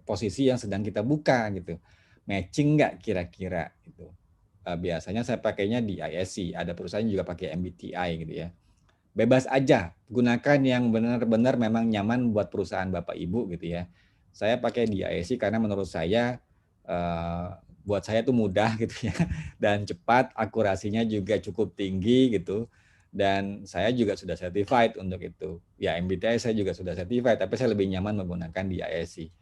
posisi yang sedang kita buka gitu. Matching nggak kira-kira gitu. Biasanya saya pakainya di ISC, ada perusahaan juga pakai MBTI gitu ya. Bebas aja, gunakan yang benar-benar memang nyaman buat perusahaan Bapak Ibu gitu ya. Saya pakai di ISC karena menurut saya buat saya tuh mudah gitu ya, dan cepat, akurasinya juga cukup tinggi gitu. Dan saya juga sudah certified untuk itu. Ya MBTI saya juga sudah certified, tapi saya lebih nyaman menggunakan di ISC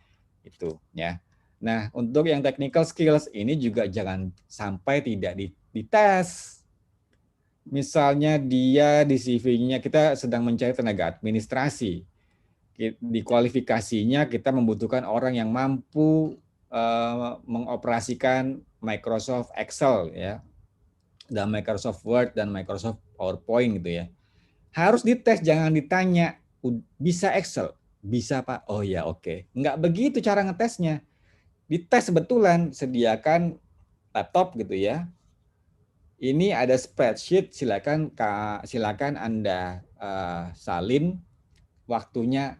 itu ya. Nah untuk yang technical skills ini juga jangan sampai tidak dites. Misalnya dia di CV-nya kita sedang mencari tenaga administrasi, di kualifikasinya kita membutuhkan orang yang mampu mengoperasikan Microsoft Excel ya, dan Microsoft Word dan Microsoft PowerPoint gitu ya. Harus dites, jangan ditanya bisa Excel, Bisa Pak, oh ya oke. Nggak begitu cara ngetesnya. Dites betulan, sediakan laptop gitu ya. Ini ada spreadsheet, silakan Anda salin waktunya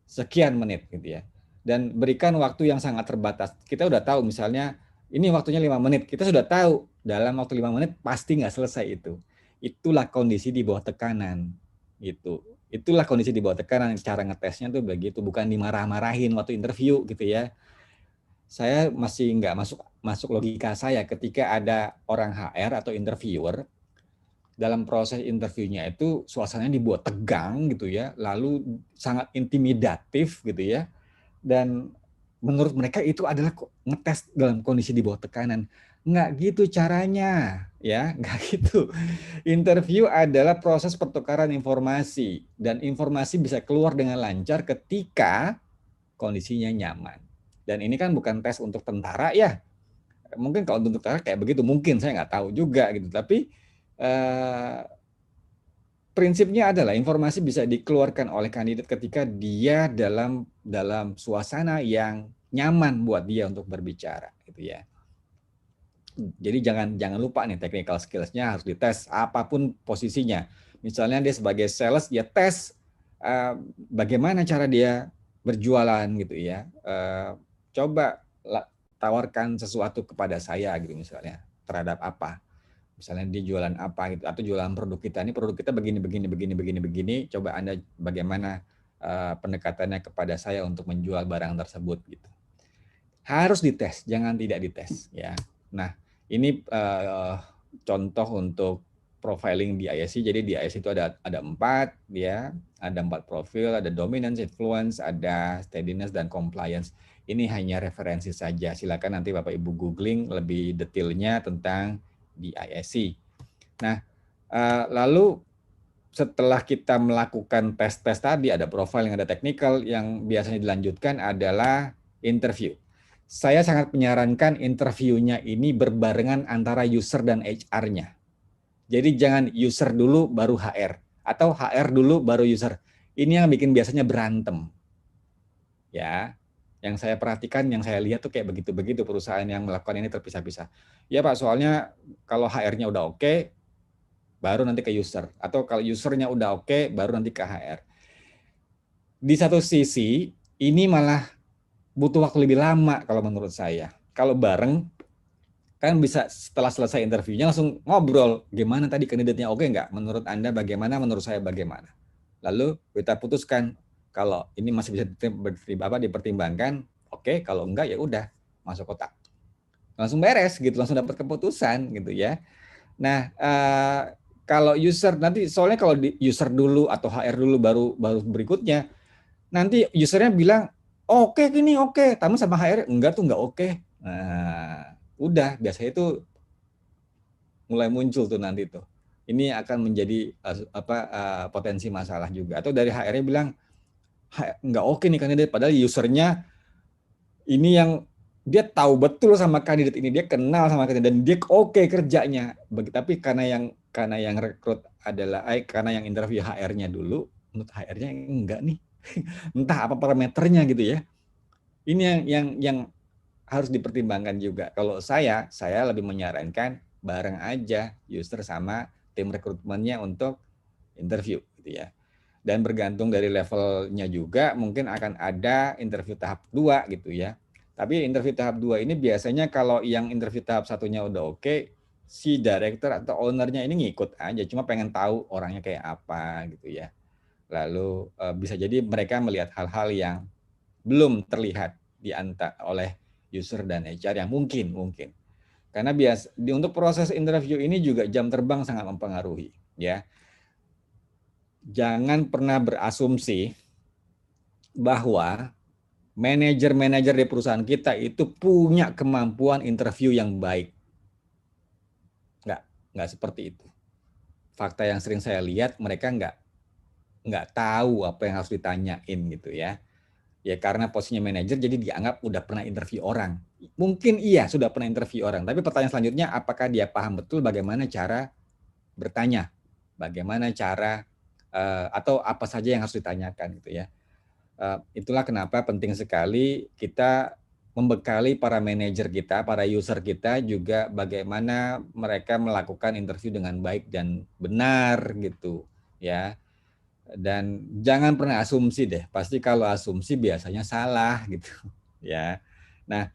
sekian menit gitu ya. Dan berikan waktu yang sangat terbatas. Kita udah tahu misalnya ini waktunya 5 menit. Kita sudah tahu dalam waktu 5 menit pasti nggak selesai itu. Itulah kondisi di bawah tekanan. Gitu. Itulah kondisi di bawah tekanan. Cara ngetesnya tuh begitu. Bukan dimarah-marahin waktu interview gitu ya. Saya masih nggak masuk logika saya ketika ada orang HR atau interviewer dalam proses interviewnya itu suasananya dibuat tegang gitu ya, lalu sangat intimidatif gitu ya, dan menurut mereka itu adalah ngetes dalam kondisi di bawah tekanan. Nggak gitu caranya, ya, nggak gitu. Interview adalah proses pertukaran informasi, dan informasi bisa keluar dengan lancar ketika kondisinya nyaman. Dan ini kan bukan tes untuk tentara ya, mungkin kalau untuk tentara kayak begitu, mungkin saya nggak tahu juga gitu, tapi prinsipnya adalah informasi bisa dikeluarkan oleh kandidat ketika dia dalam suasana yang nyaman buat dia untuk berbicara gitu ya. Jadi jangan lupa nih technical skills-nya harus dites apapun posisinya. Misalnya dia sebagai sales, ya tes bagaimana cara dia berjualan gitu ya. Coba tawarkan sesuatu kepada saya gitu misalnya, terhadap apa. Misalnya dia jualan apa gitu, atau jualan produk kita, ini produk kita begini, coba Anda bagaimana pendekatannya kepada saya untuk menjual barang tersebut gitu. Harus dites, jangan tidak dites ya. Nah, ini contoh untuk profiling di ISC. Jadi di ISC itu ada 4 ya, ada 4 profil, ada dominance, influence, ada steadiness dan compliance. Ini hanya referensi saja. Silakan nanti Bapak Ibu googling lebih detailnya tentang di ISC. Nah, lalu setelah kita melakukan tes-tes tadi, ada profiling, ada technical, yang biasanya dilanjutkan adalah interview. Saya sangat menyarankan interviewnya ini berbarengan antara user dan HR-nya. Jadi jangan user dulu baru HR, atau HR dulu baru user. Ini yang bikin biasanya berantem. Ya, yang saya perhatikan, yang saya lihat tuh kayak begitu-begitu perusahaan yang melakukan ini terpisah-pisah. Ya Pak, soalnya kalau HR-nya udah oke, baru nanti ke user. Atau kalau usernya udah oke, baru nanti ke HR. Di satu sisi, ini malah butuh waktu lebih lama kalau menurut saya. Kalau bareng, kan bisa setelah selesai interviewnya langsung ngobrol. Gimana tadi kandidatnya oke nggak? Menurut Anda bagaimana? Menurut saya bagaimana? Lalu kita putuskan kalau ini masih bisa dipertimbangkan, oke. Kalau enggak ya udah masuk kotak. Langsung beres gitu, langsung dapat keputusan gitu ya. Nah, kalau user nanti, soalnya kalau di user dulu atau HR dulu baru berikutnya, nanti usernya bilang oke gini oke, tapi sama HR enggak tuh enggak oke. Nah, udah biasanya itu mulai muncul tuh nanti tuh. Ini akan menjadi potensi masalah juga. Atau dari HR-nya bilang enggak oke nih kandidat, padahal usernya ini yang dia tahu betul sama kandidat ini, dia kenal sama kandidat dan dia oke kerjanya. Tapi karena yang rekrut adalah karena yang interview HR-nya dulu, menurut HR-nya enggak nih. Entah apa parameternya gitu ya. Ini yang harus dipertimbangkan juga. Kalau saya lebih menyarankan bareng aja user sama tim rekrutmennya untuk interview gitu ya. Dan bergantung dari levelnya juga mungkin akan ada interview tahap 2 gitu ya. Tapi interview tahap 2 ini biasanya kalau yang interview tahap satunya udah oke, si director atau ownernya ini ngikut aja, cuma pengen tahu orangnya kayak apa gitu ya. Lalu bisa jadi mereka melihat hal-hal yang belum terlihat oleh user dan HR yang mungkin. Karena untuk proses interview ini juga jam terbang sangat mempengaruhi ya. Jangan pernah berasumsi bahwa manajer-manajer di perusahaan kita itu punya kemampuan interview yang baik. Nggak seperti itu. Fakta yang sering saya lihat, mereka nggak tahu apa yang harus ditanyain gitu ya. Ya karena posisinya manajer jadi dianggap udah pernah interview orang. Mungkin iya sudah pernah interview orang, tapi pertanyaan selanjutnya apakah dia paham betul bagaimana cara bertanya, bagaimana cara atau apa saja yang harus ditanyakan gitu ya. Itulah kenapa penting sekali kita membekali para manajer kita, para user kita juga bagaimana mereka melakukan interview dengan baik dan benar gitu ya. Dan jangan pernah asumsi deh. Pasti kalau asumsi biasanya salah gitu ya. Nah,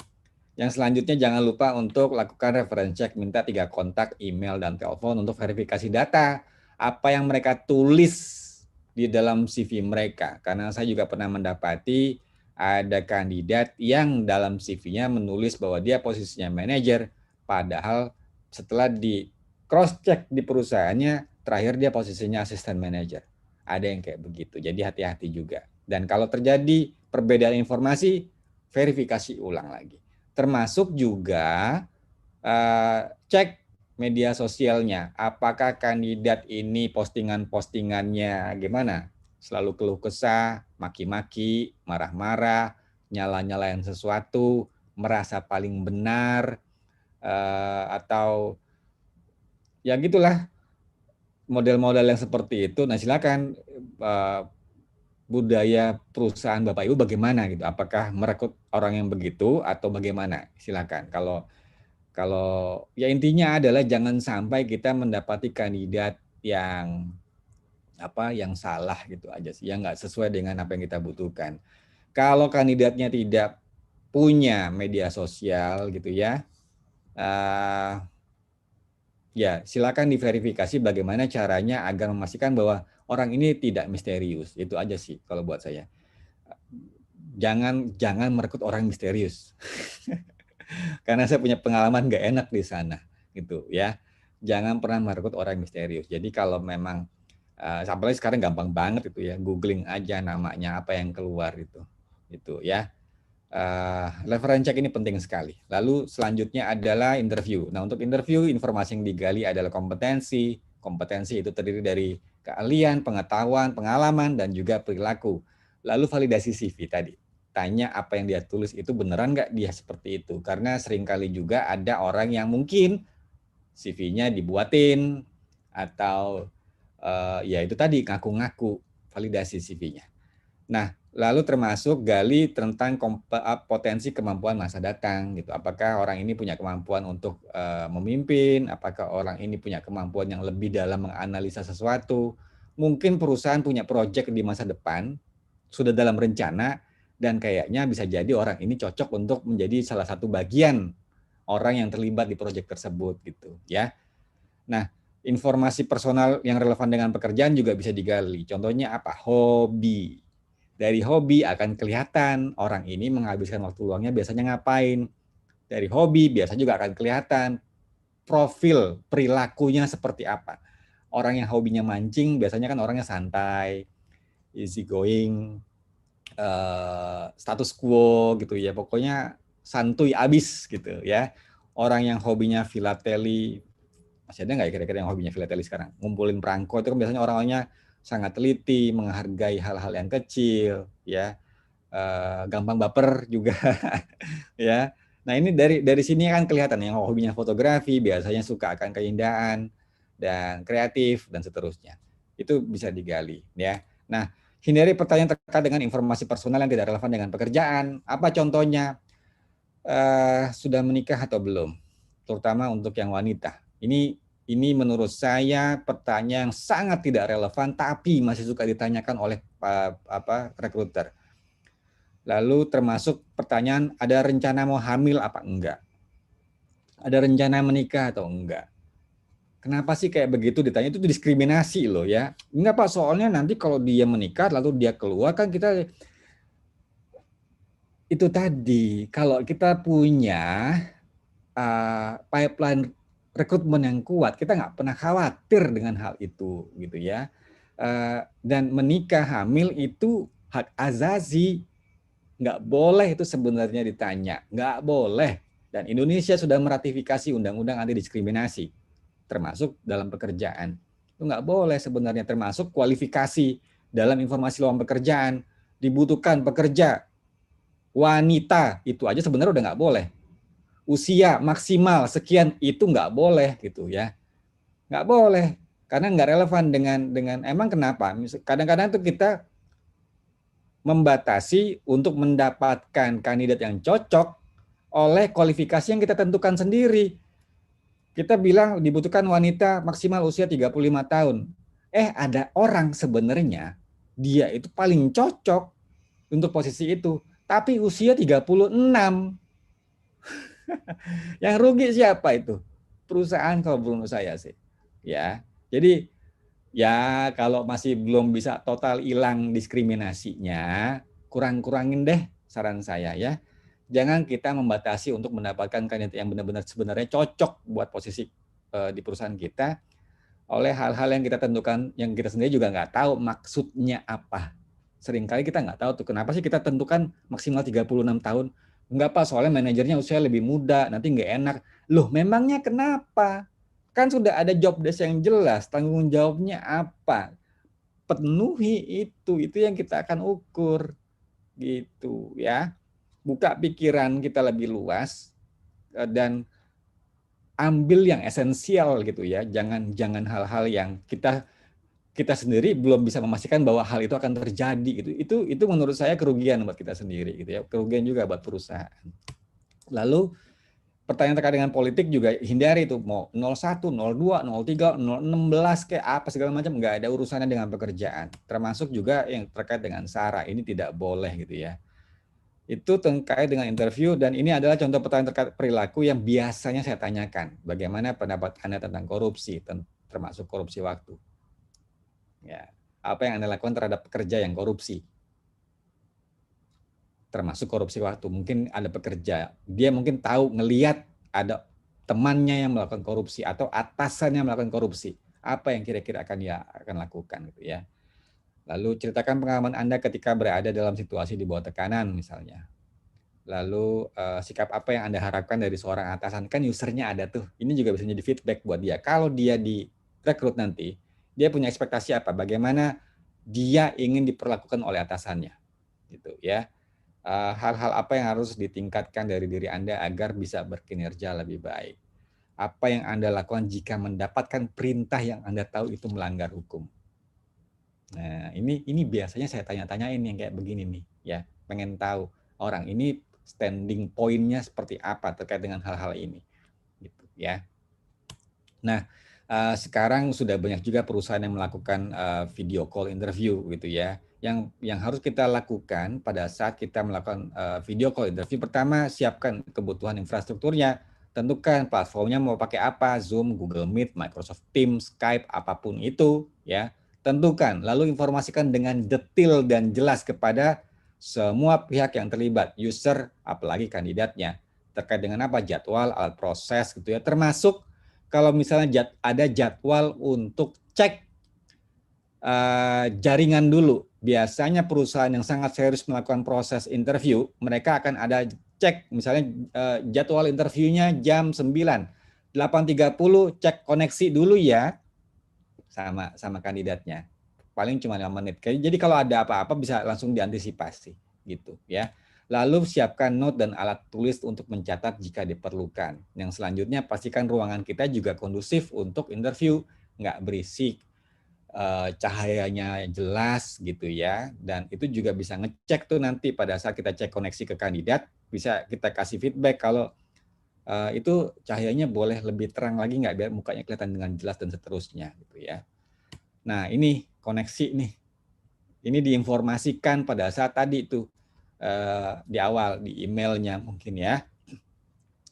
yang selanjutnya jangan lupa untuk lakukan reference check, minta 3 kontak, email dan telepon untuk verifikasi data. Apa yang mereka tulis di dalam CV mereka. Karena saya juga pernah mendapati ada kandidat yang dalam CV-nya menulis bahwa dia posisinya manajer, padahal setelah di cross check di perusahaannya, terakhir dia posisinya asisten manajer. Ada yang kayak begitu. Jadi hati-hati juga. Dan kalau terjadi perbedaan informasi, verifikasi ulang lagi. Termasuk juga cek media sosialnya. Apakah kandidat ini postingan-postingannya gimana? Selalu keluh kesah, maki-maki, marah-marah, nyala-nyalain sesuatu, merasa paling benar, atau ya gitulah model-model yang seperti itu. Nah silakan budaya perusahaan Bapak Ibu bagaimana gitu? Apakah merekrut orang yang begitu atau bagaimana? Silakan. Kalau ya intinya adalah jangan sampai kita mendapati kandidat yang yang salah gitu aja sih, yang nggak sesuai dengan apa yang kita butuhkan. Kalau kandidatnya tidak punya media sosial gitu ya, ya silakan diverifikasi bagaimana caranya agar memastikan bahwa orang ini tidak misterius. Itu aja sih kalau buat saya. Jangan merekrut orang misterius. Karena saya punya pengalaman nggak enak di sana gitu ya. Jangan pernah merekrut orang misterius. Jadi kalau memang apalagi sekarang gampang banget itu ya, googling aja namanya apa yang keluar itu ya. Reference check ini penting sekali. Lalu selanjutnya adalah interview. Nah untuk interview informasi yang digali adalah kompetensi. Kompetensi itu terdiri dari keahlian, pengetahuan, pengalaman dan juga perilaku. Lalu validasi CV tadi. Tanya apa yang dia tulis itu beneran nggak dia seperti itu. Karena seringkali juga ada orang yang mungkin CV-nya dibuatin atau ya itu tadi ngaku-ngaku, validasi CV-nya. Nah, lalu termasuk gali tentang potensi kemampuan masa datang gitu. Apakah orang ini punya kemampuan untuk memimpin? Apakah orang ini punya kemampuan yang lebih dalam menganalisa sesuatu? Mungkin perusahaan punya proyek di masa depan sudah dalam rencana dan kayaknya bisa jadi orang ini cocok untuk menjadi salah satu bagian orang yang terlibat di proyek tersebut gitu ya. Nah, informasi personal yang relevan dengan pekerjaan juga bisa digali. Contohnya apa? Hobi. Dari hobi akan kelihatan orang ini menghabiskan waktu luangnya biasanya ngapain. Dari hobi biasanya juga akan kelihatan profil perilakunya seperti apa. Orang yang hobinya mancing biasanya kan orangnya santai, easy going, status quo gitu ya. Pokoknya santuy abis gitu ya. Orang yang hobinya filateli, masih ada nggak ya kira-kira yang hobinya filateli sekarang? Ngumpulin perangko itu kan biasanya orang-orangnya sangat teliti, menghargai hal-hal yang kecil, ya, gampang baper juga, ya. Nah ini dari sini kan kelihatan yang hobinya fotografi biasanya suka akan keindahan dan kreatif dan seterusnya. Itu bisa digali, ya. Nah hindari pertanyaan terkait dengan informasi personal yang tidak relevan dengan pekerjaan. Apa contohnya? Sudah menikah atau belum? Terutama untuk yang wanita. Ini menurut saya pertanyaan yang sangat tidak relevan tapi masih suka ditanyakan oleh rekruter. Lalu termasuk pertanyaan ada rencana mau hamil apa enggak? Ada rencana menikah atau enggak? Kenapa sih kayak begitu ditanya? Itu diskriminasi loh ya. Enggak Pak, soalnya nanti kalau dia menikah lalu dia keluar kan kita itu tadi kalau kita punya pipeline rekrutmen yang kuat, kita nggak pernah khawatir dengan hal itu, gitu ya. Dan menikah hamil itu hak azazi, nggak boleh itu sebenarnya ditanya, nggak boleh. Dan Indonesia sudah meratifikasi undang-undang anti diskriminasi, termasuk dalam pekerjaan. Itu nggak boleh sebenarnya, termasuk kualifikasi dalam informasi lowongan pekerjaan. Dibutuhkan pekerja wanita, itu aja sebenarnya udah nggak boleh. Usia maksimal sekian itu nggak boleh gitu ya, nggak boleh karena nggak relevan dengan emang kenapa kadang-kadang tuh kita membatasi untuk mendapatkan kandidat yang cocok oleh kualifikasi yang kita tentukan sendiri. Kita bilang dibutuhkan wanita maksimal usia 35 tahun. Ada orang sebenarnya dia itu paling cocok untuk posisi itu, tapi usia 36. Yang rugi siapa itu? Perusahaan kalau menurut saya sih. Ya. Jadi ya kalau masih belum bisa total hilang diskriminasinya, kurang-kurangin deh saran saya ya. Jangan kita membatasi untuk mendapatkan kandidat yang benar-benar sebenarnya cocok buat posisi di perusahaan kita oleh hal-hal yang kita tentukan, yang kita sendiri juga nggak tahu maksudnya apa. Seringkali kita nggak tahu tuh kenapa sih kita tentukan maksimal 36 tahun. Enggak Pak, soalnya manajernya usia lebih muda, nanti nggak enak. Loh, memangnya kenapa? Kan sudah ada job desk yang jelas, tanggung jawabnya apa. Penuhi itu yang kita akan ukur. Gitu ya. Buka pikiran kita lebih luas dan ambil yang esensial gitu ya. Jangan hal-hal yang kita sendiri belum bisa memastikan bahwa hal itu akan terjadi gitu. Itu menurut saya kerugian buat kita sendiri gitu ya. Kerugian juga buat perusahaan. Lalu pertanyaan terkait dengan politik juga hindari itu, mau 01, 02, 03, 016 kayak apa segala macam, nggak ada urusannya dengan pekerjaan. Termasuk juga yang terkait dengan SARA, ini tidak boleh gitu ya. Itu terkait dengan interview, dan ini adalah contoh pertanyaan terkait perilaku yang biasanya saya tanyakan. Bagaimana pendapat Anda tentang korupsi, termasuk korupsi waktu? Ya, apa yang Anda lakukan terhadap pekerja yang korupsi? Termasuk korupsi waktu. Mungkin ada pekerja, dia mungkin tahu, ngelihat ada temannya yang melakukan korupsi atau atasannya melakukan korupsi. Apa yang kira-kira dia akan lakukan gitu ya. Lalu ceritakan pengalaman Anda ketika berada dalam situasi di bawah tekanan misalnya. Lalu sikap apa yang Anda harapkan dari seorang atasan? Kan usernya ada tuh. Ini juga bisa jadi feedback buat dia. Kalau dia direkrut nanti, dia punya ekspektasi apa? Bagaimana dia ingin diperlakukan oleh atasannya, gitu ya. Hal-hal apa yang harus ditingkatkan dari diri Anda agar bisa berkinerja lebih baik? Apa yang Anda lakukan jika mendapatkan perintah yang Anda tahu itu melanggar hukum? Nah, ini biasanya saya tanya-tanyain yang kayak begini nih, ya. Pengen tahu orang ini standing point-nya seperti apa terkait dengan hal-hal ini, gitu ya. Nah, sekarang sudah banyak juga perusahaan yang melakukan video call interview gitu ya. Yang harus kita lakukan pada saat kita melakukan video call interview, pertama siapkan kebutuhan infrastrukturnya, tentukan platformnya mau pakai apa, Zoom, Google Meet, Microsoft Teams, Skype, apapun itu ya. Tentukan, lalu informasikan dengan detail dan jelas kepada semua pihak yang terlibat, user, apalagi kandidatnya. Terkait dengan apa, jadwal, alat proses gitu ya, termasuk kalau misalnya ada jadwal untuk cek jaringan dulu. Biasanya perusahaan yang sangat serius melakukan proses interview, mereka akan ada cek, misalnya jadwal interviewnya jam 9, 8.30 cek koneksi dulu ya sama kandidatnya. Paling cuma 5 menit. Jadi kalau ada apa-apa bisa langsung diantisipasi gitu ya. Lalu siapkan note dan alat tulis untuk mencatat jika diperlukan. Yang selanjutnya pastikan ruangan kita juga kondusif untuk interview, nggak berisik, cahayanya jelas gitu ya. Dan itu juga bisa ngecek tuh nanti pada saat kita cek koneksi ke kandidat, bisa kita kasih feedback kalau itu cahayanya boleh lebih terang lagi nggak biar mukanya kelihatan dengan jelas dan seterusnya gitu ya. Nah ini koneksi nih, ini diinformasikan pada saat tadi tuh di awal di emailnya mungkin ya,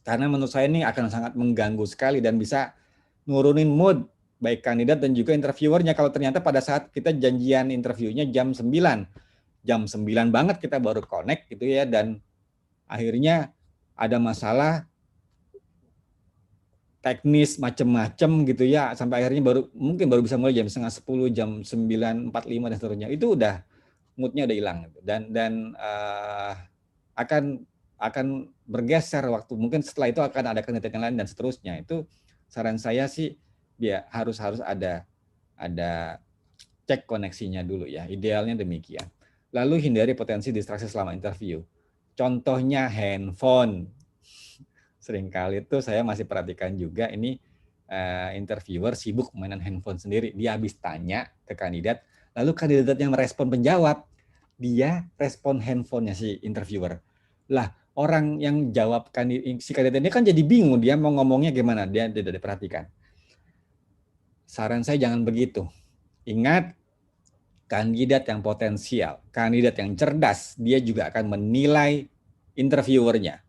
karena menurut saya ini akan sangat mengganggu sekali dan bisa nurunin mood baik kandidat dan juga interviewernya kalau ternyata pada saat kita janjian interviewnya jam 9 banget kita baru connect gitu ya, dan akhirnya ada masalah teknis macem-macem gitu ya, sampai akhirnya mungkin baru bisa mulai jam 9:30, jam 9:45 dan seterusnya. Itu udah moodnya udah hilang gitu. Dan akan bergeser waktu. Mungkin setelah itu akan ada kandidat yang lain dan seterusnya. Itu saran saya sih ya harus ada cek koneksinya dulu ya. Idealnya demikian. Lalu hindari potensi distraksi selama interview. Contohnya handphone. Seringkali itu saya masih perhatikan juga ini interviewer sibuk mainan handphone sendiri. Dia habis tanya ke kandidat, lalu kandidat yang merespon penjawab, dia respon handphonenya si interviewer. Lah, orang yang jawab si kandidat ini kan jadi bingung, dia mau ngomongnya gimana, dia tidak diperhatikan. Saran saya jangan begitu. Ingat, kandidat yang potensial, kandidat yang cerdas, dia juga akan menilai interviewernya.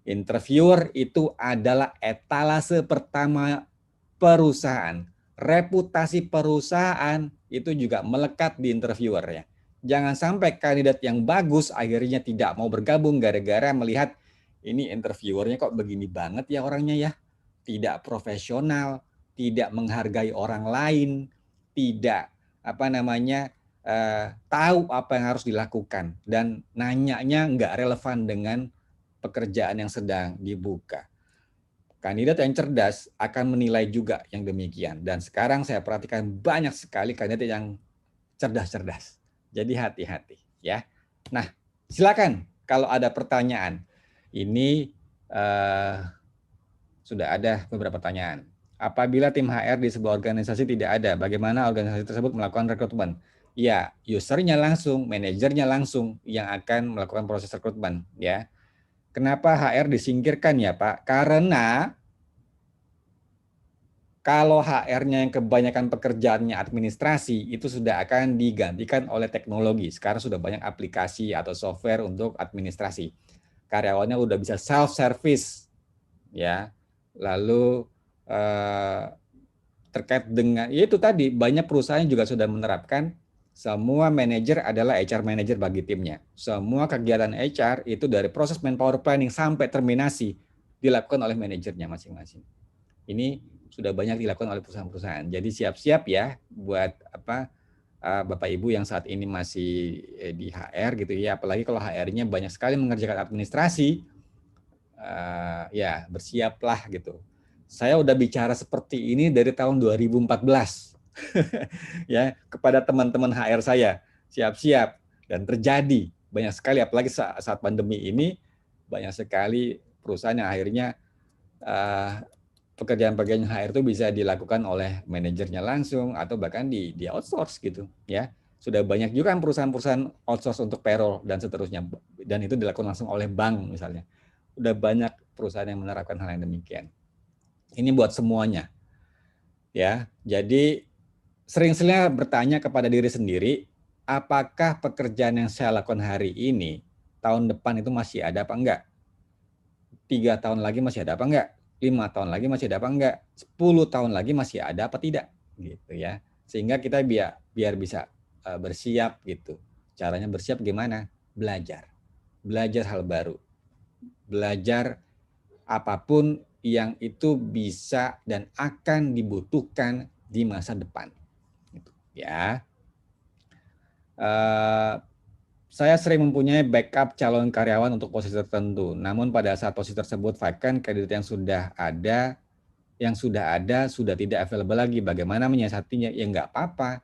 Interviewer itu adalah etalase pertama perusahaan. Reputasi perusahaan itu juga melekat di interviewernya. Jangan sampai kandidat yang bagus akhirnya tidak mau bergabung gara-gara melihat ini interviewernya kok begini banget ya orangnya ya. Tidak profesional, tidak menghargai orang lain, tidak tahu apa yang harus dilakukan dan nanyanya nggak relevan dengan pekerjaan yang sedang dibuka. Kandidat yang cerdas akan menilai juga yang demikian. Dan sekarang saya perhatikan banyak sekali kandidat yang cerdas-cerdas. Jadi hati-hati ya. Nah, silakan kalau ada pertanyaan. Ini sudah ada beberapa pertanyaan. Apabila tim HR di sebuah organisasi tidak ada, bagaimana organisasi tersebut melakukan rekrutmen? Ya, usernya langsung, manajernya langsung yang akan melakukan proses rekrutmen ya. Kenapa HR disingkirkan ya Pak? Karena kalau HR-nya yang kebanyakan pekerjaannya administrasi, itu sudah akan digantikan oleh teknologi. Sekarang sudah banyak aplikasi atau software untuk administrasi. Karyawannya udah bisa self-service, ya. Lalu terkait dengan, ya itu tadi, banyak perusahaan juga sudah menerapkan semua manajer adalah HR manager bagi timnya. Semua kegiatan HR itu dari proses manpower planning sampai terminasi dilakukan oleh manajernya masing-masing. Ini sudah banyak dilakukan oleh perusahaan-perusahaan. Jadi siap-siap ya buat Bapak Ibu yang saat ini masih di HR gitu ya. Apalagi kalau HR-nya banyak sekali mengerjakan administrasi, ya bersiaplah gitu. Saya udah bicara seperti ini dari tahun 2014 ya kepada teman-teman HR saya. Siap-siap dan terjadi banyak sekali apalagi saat pandemi ini banyak sekali perusahaan yang akhirnya pekerjaan-pekerjaan HR itu bisa dilakukan oleh manajernya langsung atau bahkan di outsource gitu ya. Sudah banyak juga kan perusahaan-perusahaan outsource untuk payroll dan seterusnya dan itu dilakukan langsung oleh bank misalnya. Udah banyak perusahaan yang menerapkan hal yang demikian. Ini buat semuanya. Ya. Jadi sering-sering bertanya kepada diri sendiri, apakah pekerjaan yang saya lakukan hari ini tahun depan itu masih ada apa enggak? 3 tahun lagi masih ada apa enggak? 5 tahun lagi masih ada apa enggak? 10 tahun lagi masih ada apa tidak? Gitu ya. Sehingga kita biar bisa bersiap gitu. Caranya bersiap gimana? Belajar. Belajar hal baru. Belajar apapun yang itu bisa dan akan dibutuhkan di masa depan. Gitu, ya. Saya sering mempunyai backup calon karyawan untuk posisi tertentu. Namun pada saat posisi tersebut vacant, kandidat yang sudah ada sudah tidak available lagi. Bagaimana menyiasatinya? Ya nggak apa-apa.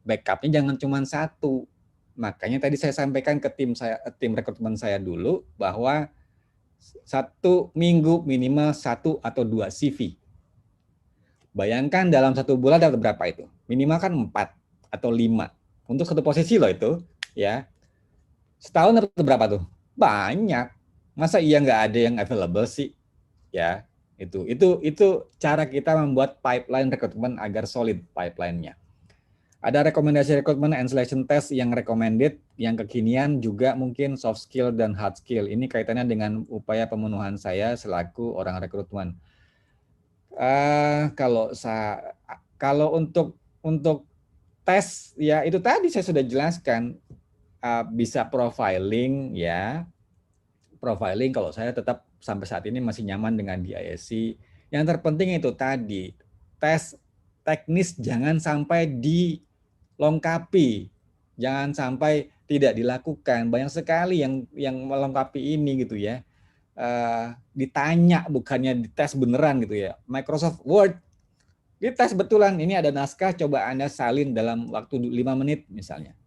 Backupnya jangan cuma satu. Makanya tadi saya sampaikan ke tim rekrutmen saya dulu bahwa 1 minggu minimal 1 atau 2 CV. Bayangkan dalam 1 bulan dapat berapa itu? Minimal kan 4 atau 5 untuk 1 posisi loh itu, ya. Setahun dapat berapa tuh? Banyak. Masa iya nggak ada yang available sih? Ya, itu cara kita membuat pipeline rekrutmen agar solid pipeline-nya. Ada rekomendasi rekrutmen and selection test yang recommended, yang kekinian juga mungkin soft skill dan hard skill. Ini kaitannya dengan upaya pemenuhan saya selaku orang rekrutmen. Kalau untuk tes ya itu tadi saya sudah jelaskan. Bisa profiling ya. Profiling kalau saya tetap sampai saat ini masih nyaman dengan DISC. Yang terpenting itu tadi, tes teknis jangan sampai dilengkapi. Jangan sampai tidak dilakukan. Banyak sekali yang melengkapi ini gitu ya. Ditanya bukannya dites beneran gitu ya. Microsoft Word dites betulan, ini ada naskah, coba Anda salin dalam waktu 5 menit misalnya.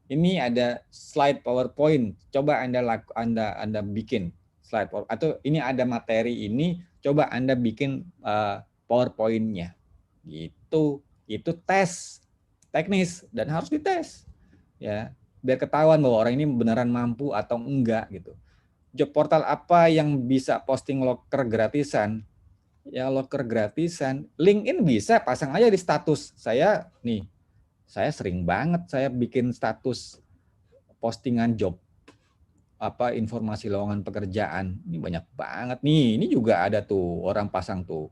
Ini ada slide PowerPoint, coba Anda bikin slide PowerPoint. Atau ini ada materi ini, coba Anda bikin PowerPoint-nya. Gitu. Itu tes teknis dan harus dites. Ya. biar ketahuan bahwa orang ini beneran mampu atau enggak gitu. Job portal apa yang bisa posting loker gratisan? Ya loker gratisan, LinkedIn bisa pasang aja di status. Saya sering banget saya bikin status postingan job apa informasi lowongan pekerjaan. Ini banyak banget nih. Ini juga ada tuh orang pasang tuh.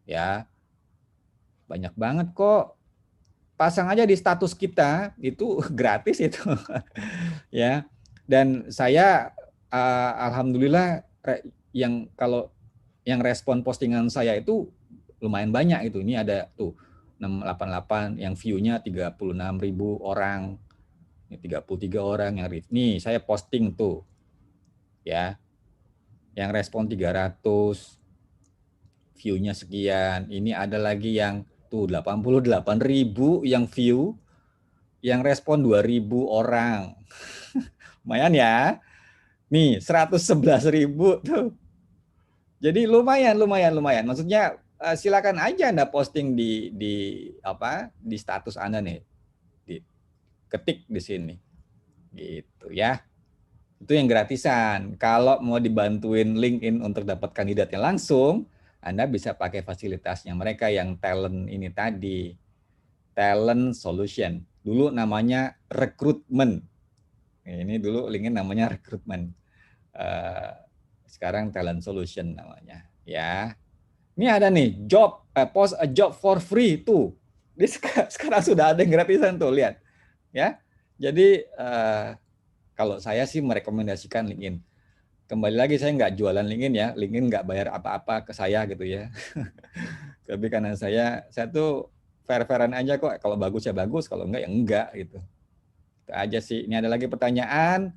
Ya, banyak banget kok. Pasang aja di status kita itu gratis itu. Ya. Dan saya alhamdulillah kalau yang respon postingan saya itu lumayan banyak itu. Ini ada tuh 688 yang view-nya 36.000 orang. Ini 33 orang yang nih saya posting tuh. Ya. Yang respon 300, view-nya sekian. Ini ada lagi yang tuh 88.000 yang view, yang respon 2.000 orang. Lumayan ya. Nih 111.000 tuh. Jadi lumayan. Maksudnya silakan aja Anda posting di status Anda nih. Ketik di sini. Gitu ya. Itu yang gratisan. Kalau mau dibantuin LinkedIn untuk dapat kandidatnya langsung, Anda bisa pakai fasilitasnya mereka yang talent ini tadi. Talent Solution. Dulu namanya rekrutmen. Ini dulu LinkedIn namanya rekrutmen. Sekarang Talent Solution namanya. Ya. Ini ada nih post a job for free tuh. Sekarang sudah ada yang gratisan tuh, lihat. Ya. Jadi kalau saya sih merekomendasikan LinkedIn. Kembali lagi saya nggak jualan LinkedIn ya, LinkedIn nggak bayar apa-apa ke saya gitu ya. Tapi karena saya tuh fair-fairan aja kok, kalau bagus ya bagus, kalau enggak ya enggak gitu. Itu aja sih. Ini ada lagi pertanyaan,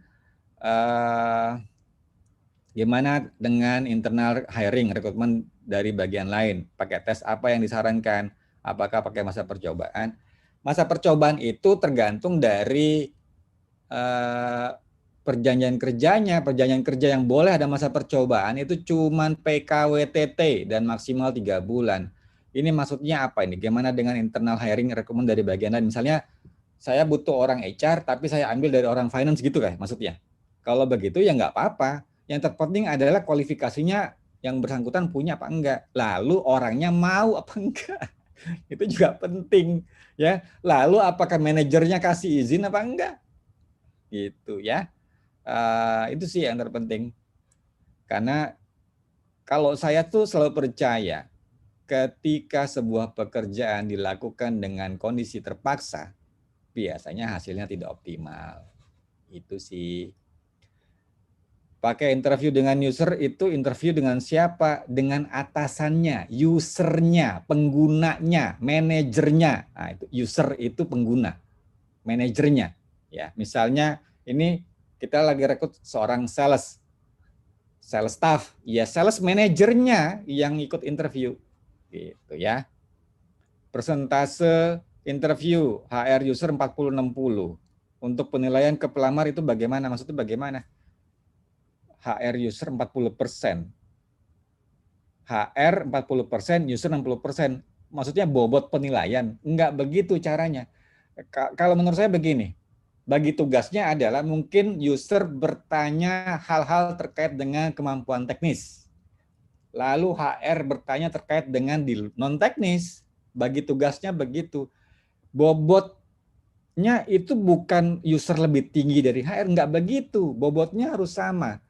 gimana dengan internal hiring, rekrutmen dari bagian lain? Pakai tes apa yang disarankan? Apakah pakai masa percobaan? Masa percobaan itu tergantung dari perjanjian kerja yang boleh ada masa percobaan itu cuman PKWTT dan maksimal 3 bulan. Ini maksudnya apa ini? Gimana dengan internal hiring rekrutmen dari bagian lain? Misalnya saya butuh orang HR tapi saya ambil dari orang finance gitu kayak maksudnya. Kalau begitu ya nggak apa-apa. Yang terpenting adalah kualifikasinya yang bersangkutan punya apa enggak. Lalu orangnya mau apa enggak. Itu juga penting ya. Lalu apakah manajernya kasih izin apa enggak? Gitu ya. Itu sih yang terpenting. Karena kalau saya tuh selalu percaya ketika sebuah pekerjaan dilakukan dengan kondisi terpaksa, biasanya hasilnya tidak optimal. Itu sih. Pakai interview dengan user itu interview dengan siapa? Dengan atasannya, usernya, penggunanya, manajernya. Nah, itu user itu pengguna, manajernya. Ya, misalnya ini kita lagi rekrut seorang sales staff, ya sales manajernya yang ikut interview, gitu ya. Persentase interview HR user 40-60. Untuk penilaian ke pelamar itu bagaimana? Maksudnya bagaimana? HR user 40%. HR 40%, user 60%. Maksudnya bobot penilaian. Enggak begitu caranya. Kalau menurut saya begini, bagi tugasnya adalah mungkin user bertanya hal-hal terkait dengan kemampuan teknis. Lalu HR bertanya terkait dengan non teknis. Bagi tugasnya begitu. Bobotnya itu bukan user lebih tinggi dari HR, enggak begitu. Bobotnya harus sama.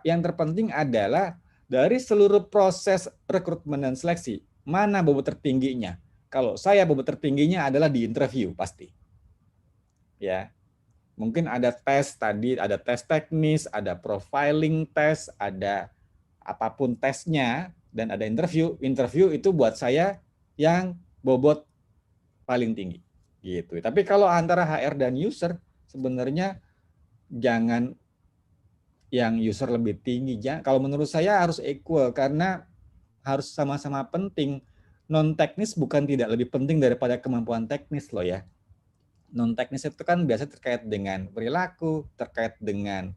Yang terpenting adalah dari seluruh proses rekrutmen dan seleksi, mana bobot tertingginya? Kalau saya bobot tertingginya adalah di interview pasti. Ya, mungkin ada tes tadi, ada tes teknis, ada profiling tes, ada apapun tesnya, dan ada interview. Interview itu buat saya yang bobot paling tinggi. Gitu. Tapi kalau antara HR dan user, sebenarnya jangan yang user lebih tinggi. Kalau menurut saya harus equal, karena harus sama-sama penting. Non teknis bukan tidak lebih penting daripada kemampuan teknis loh ya. Non teknis itu kan biasa terkait dengan perilaku, terkait dengan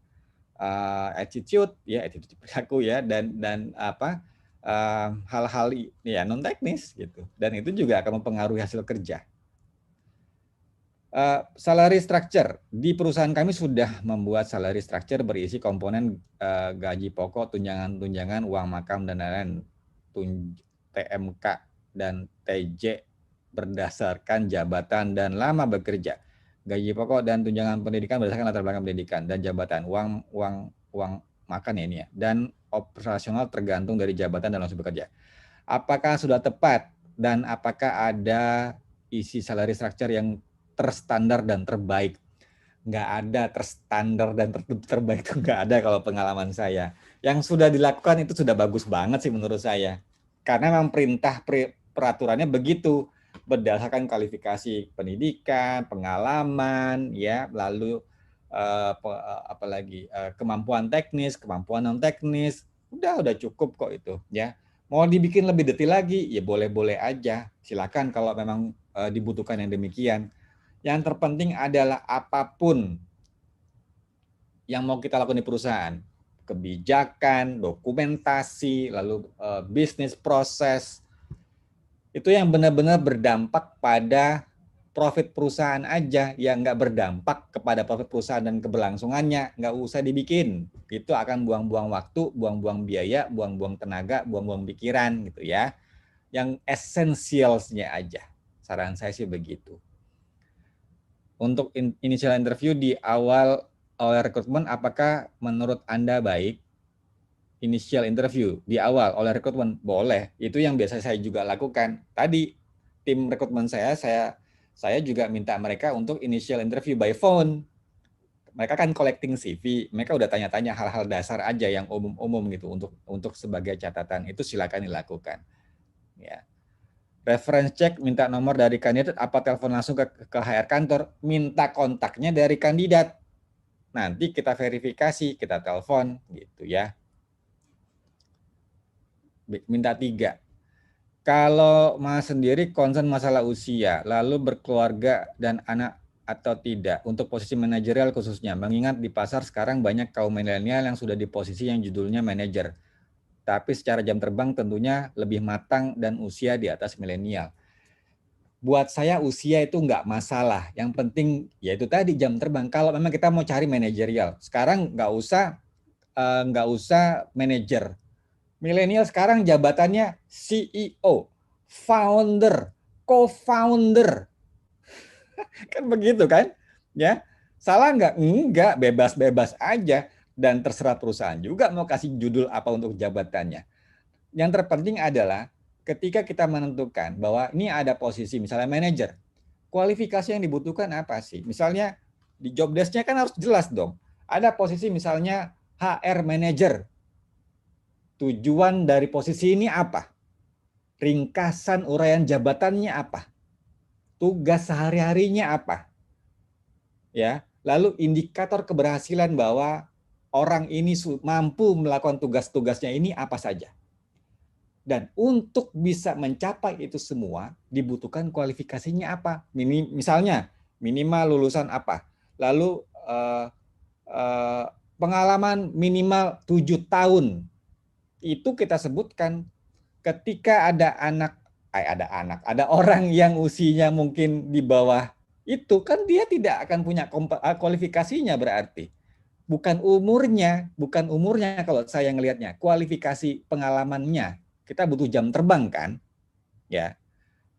attitude ya, attitude perilaku ya, dan apa hal-hal ya non teknis gitu. Dan itu juga akan mempengaruhi hasil kerja. Salary structure di perusahaan kami sudah membuat salary structure berisi komponen gaji pokok, tunjangan-tunjangan, uang makam dan lain-lain, TMK dan TJ berdasarkan jabatan dan lama bekerja. Gaji pokok dan tunjangan pendidikan berdasarkan latar belakang pendidikan dan jabatan. Uang makan ya ini ya. Dan operasional tergantung dari jabatan dan langsung bekerja. Apakah sudah tepat dan apakah ada isi salary structure yang terstandar dan terbaik? Nggak ada terstandar dan terbaik, itu nggak ada kalau pengalaman saya. Yang sudah dilakukan itu sudah bagus banget sih menurut saya. Karena memang peraturannya begitu, berdasarkan kualifikasi pendidikan, pengalaman, ya, lalu apalagi kemampuan teknis, kemampuan non teknis, udah cukup kok itu, ya. Mau dibikin lebih detail lagi, ya boleh-boleh aja. Silakan kalau memang dibutuhkan yang demikian. Yang terpenting adalah apapun yang mau kita lakukan di perusahaan, kebijakan, dokumentasi, lalu bisnis proses, itu yang benar-benar berdampak pada profit perusahaan aja, yang nggak berdampak kepada profit perusahaan dan keberlangsungannya, nggak usah dibikin. Itu akan buang-buang waktu, buang-buang biaya, buang-buang tenaga, buang-buang pikiran gitu ya. Yang esensialnya aja. Saran saya sih begitu. Untuk initial interview di awal oleh rekrutmen, apakah menurut Anda baik? Initial interview di awal oleh rekrutmen boleh. Itu yang biasa saya juga lakukan. Tadi tim rekrutmen saya juga minta mereka untuk initial interview by phone. Mereka kan collecting CV, mereka udah tanya-tanya hal-hal dasar aja yang umum-umum gitu untuk sebagai catatan. Itu silakan dilakukan. Ya. Reference check, minta nomor dari kandidat, apa telepon langsung ke HR kantor, minta kontaknya dari kandidat. Nanti kita verifikasi, kita telepon gitu ya. Minta 3. Kalau Mas sendiri concern masalah usia, lalu berkeluarga dan anak atau tidak, untuk posisi manajerial khususnya, mengingat di pasar sekarang banyak kaum milenial yang sudah di posisi yang judulnya manajer, tapi secara jam terbang tentunya lebih matang dan usia di atas milenial. Buat saya usia itu nggak masalah, yang penting yaitu tadi jam terbang. Kalau memang kita mau cari manajerial, sekarang nggak usah manajer. Milenial sekarang jabatannya CEO, founder, co-founder. Kan begitu kan? Ya. Salah nggak? Enggak, bebas-bebas aja. Dan terserah perusahaan juga mau kasih judul apa untuk jabatannya. Yang terpenting adalah ketika kita menentukan bahwa ini ada posisi misalnya manajer, kualifikasi yang dibutuhkan apa sih? Misalnya di job desk-nya kan harus jelas dong. Ada posisi misalnya HR manager. Tujuan dari posisi ini apa? Ringkasan uraian jabatannya apa? Tugas sehari-harinya apa? Ya, lalu indikator keberhasilan bahwa orang ini mampu melakukan tugas-tugasnya ini apa saja. Dan untuk bisa mencapai itu semua dibutuhkan kualifikasinya apa? Misalnya minimal lulusan apa? Lalu pengalaman minimal 7 tahun. Itu kita sebutkan. Ketika ada orang yang usianya mungkin di bawah itu, kan dia tidak akan punya kualifikasinya, berarti bukan umurnya kalau saya ngelihatnya, kualifikasi pengalamannya. Kita butuh jam terbang kan, ya.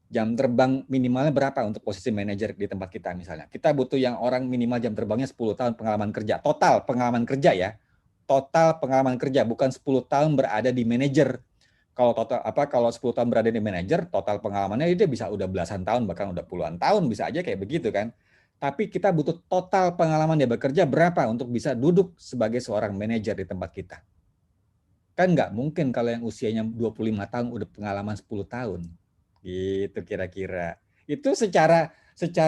Jam terbang minimalnya berapa untuk posisi manajer di tempat kita misalnya. Kita butuh yang orang minimal jam terbangnya 10 tahun pengalaman kerja, total pengalaman kerja ya. Total pengalaman kerja, bukan 10 tahun berada di manajer. Kalau 10 tahun berada di manajer, total pengalamannya dia bisa udah belasan tahun, bahkan udah puluhan tahun, bisa aja kayak begitu kan. Tapi kita butuh total pengalaman dia bekerja berapa untuk bisa duduk sebagai seorang manajer di tempat kita. Kan nggak mungkin kalau yang usianya 25 tahun udah pengalaman 10 tahun. Gitu kira-kira. Itu secara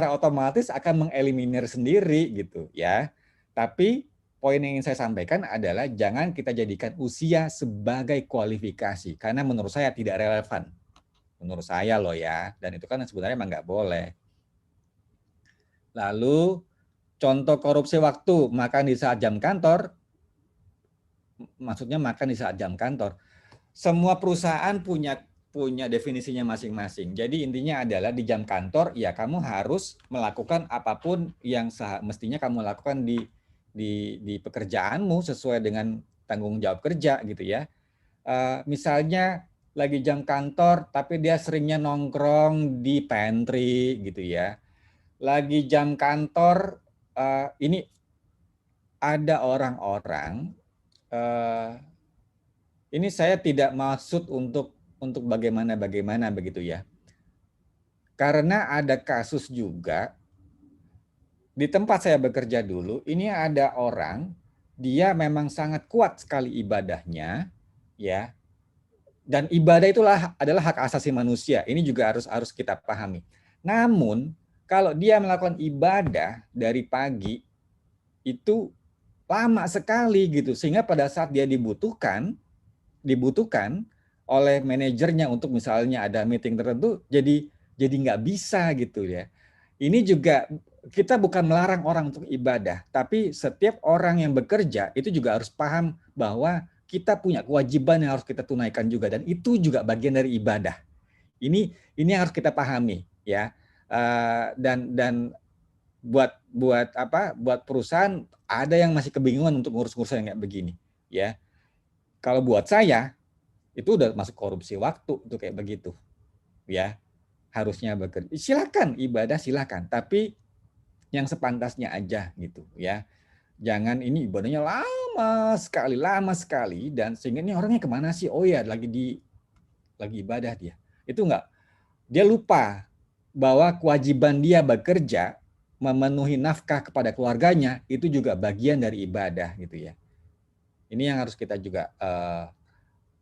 otomatis akan mengeliminir sendiri gitu ya. Tapi poin yang ingin saya sampaikan adalah jangan kita jadikan usia sebagai kualifikasi karena menurut saya tidak relevan. Menurut saya loh ya, dan itu kan sebenarnya emang nggak boleh. Lalu contoh korupsi waktu, makan di saat jam kantor, maksudnya makan di saat jam kantor. Semua perusahaan punya punya definisinya masing-masing. Jadi intinya adalah di jam kantor, ya kamu harus melakukan apapun yang mestinya kamu lakukan di pekerjaanmu sesuai dengan tanggung jawab kerja gitu ya. Misalnya lagi jam kantor, tapi dia seringnya nongkrong di pantry gitu ya. Lagi jam kantor, ini ada orang-orang, ini saya tidak maksud untuk bagaimana begitu ya. Karena ada kasus juga di tempat saya bekerja dulu, ini ada orang, dia memang sangat kuat sekali ibadahnya, ya. Dan ibadah itulah adalah hak asasi manusia. Ini juga harus kita pahami. Namun, kalau dia melakukan ibadah dari pagi, itu lama sekali gitu. Sehingga pada saat dia dibutuhkan oleh manajernya untuk misalnya ada meeting tertentu, jadi nggak bisa gitu ya. Ini juga kita bukan melarang orang untuk ibadah, tapi setiap orang yang bekerja itu juga harus paham bahwa kita punya kewajiban yang harus kita tunaikan juga, dan itu juga bagian dari ibadah. Ini harus kita pahami ya. Dan buat perusahaan ada yang masih kebingungan untuk ngurus-ngurus yang kayak begini ya. Kalau buat saya itu udah masuk korupsi waktu tuh kayak begitu ya. Harusnya bekerja, silakan ibadah silakan, tapi yang sepantasnya aja gitu ya. Jangan ini ibadahnya lama sekali dan sehingga ini orangnya kemana sih? Oh ya lagi ibadah dia. Itu enggak, dia lupa bahwa kewajiban dia bekerja memenuhi nafkah kepada keluarganya itu juga bagian dari ibadah gitu ya. Ini yang harus kita juga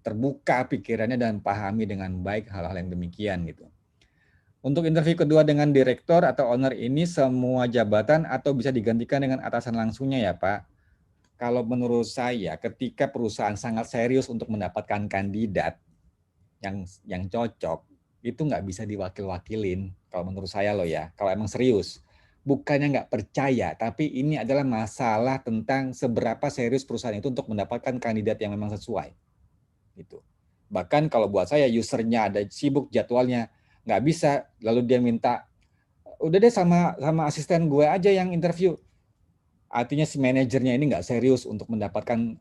terbuka pikirannya dan pahami dengan baik hal-hal yang demikian gitu. Untuk interview kedua dengan direktur atau owner ini semua jabatan atau bisa digantikan dengan atasan langsungnya ya Pak? Kalau menurut saya ketika perusahaan sangat serius untuk mendapatkan kandidat yang cocok, itu nggak bisa diwakil-wakilin kalau menurut saya loh ya, kalau emang serius. Bukannya nggak percaya, tapi ini adalah masalah tentang seberapa serius perusahaan itu untuk mendapatkan kandidat yang memang sesuai. Gitu. Bahkan kalau buat saya usernya ada sibuk jadwalnya, nggak bisa, lalu dia minta, udah deh sama asisten gue aja yang interview. Artinya si manajernya ini nggak serius untuk mendapatkan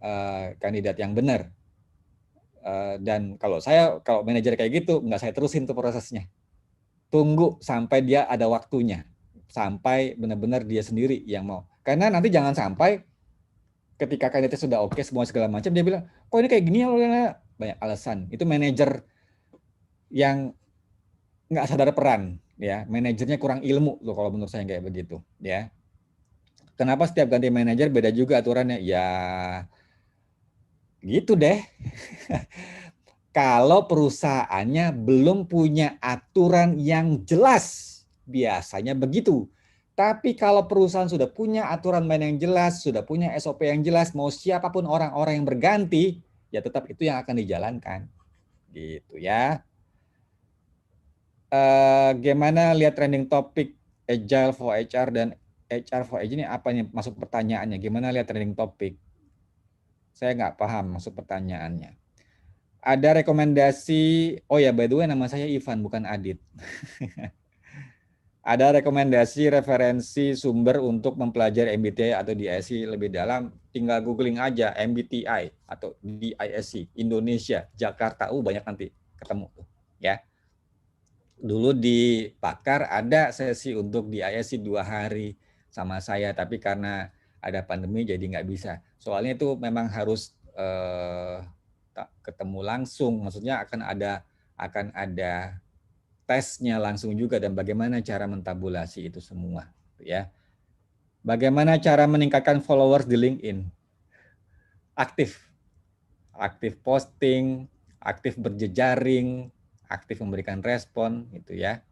kandidat yang benar. Dan kalau manajer kayak gitu, nggak saya terusin tuh prosesnya. Tunggu sampai dia ada waktunya. Sampai benar-benar dia sendiri yang mau. Karena nanti jangan sampai ketika kandidatnya sudah oke semua segala macam, dia bilang, kok ini kayak gini ya, banyak alasan. Itu manajer yang nggak sadar peran, ya. Manajernya kurang ilmu loh kalau menurut saya kayak begitu, ya. Kenapa setiap ganti manajer beda juga aturannya? Ya gitu deh. Kalau perusahaannya belum punya aturan yang jelas, biasanya begitu. Tapi kalau perusahaan sudah punya aturan main yang jelas, sudah punya SOP yang jelas, mau siapapun orang-orang yang berganti, ya tetap itu yang akan dijalankan. Gitu ya. Gimana lihat trending topik Agile for HR dan HR for Agile ini apa nih masuk pertanyaannya? Gimana lihat trending topik? Saya nggak paham maksud pertanyaannya. Ada rekomendasi, oh ya by the way nama saya Ivan bukan Adit. Ada rekomendasi referensi sumber untuk mempelajari MBTI atau DISC lebih dalam, tinggal googling aja MBTI atau DISC Indonesia, Jakarta, banyak nanti ketemu ya. Dulu di Pakar ada sesi untuk DISC 2 hari sama saya, tapi karena ada pandemi jadi nggak bisa. Soalnya itu memang harus ketemu langsung, maksudnya akan ada tesnya langsung juga dan bagaimana cara mentabulasi itu semua ya. Bagaimana cara meningkatkan followers di LinkedIn? Aktif posting, aktif berjejaring, aktif memberikan respon gitu ya.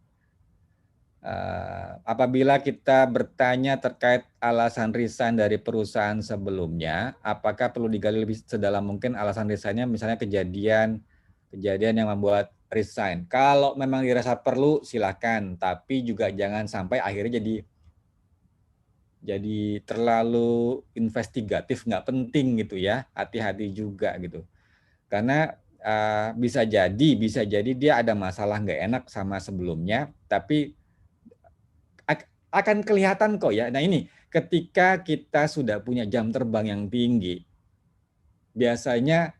Apabila kita bertanya terkait alasan resign dari perusahaan sebelumnya, apakah perlu digali lebih sedalam mungkin alasan resignnya, misalnya kejadian yang membuat resign. Kalau memang dirasa perlu silakan, tapi juga jangan sampai akhirnya jadi terlalu investigatif, nggak penting gitu ya. Hati-hati juga gitu. Karena bisa jadi dia ada masalah nggak enak sama sebelumnya, tapi akan kelihatan kok ya. Nah ini ketika kita sudah punya jam terbang yang tinggi, biasanya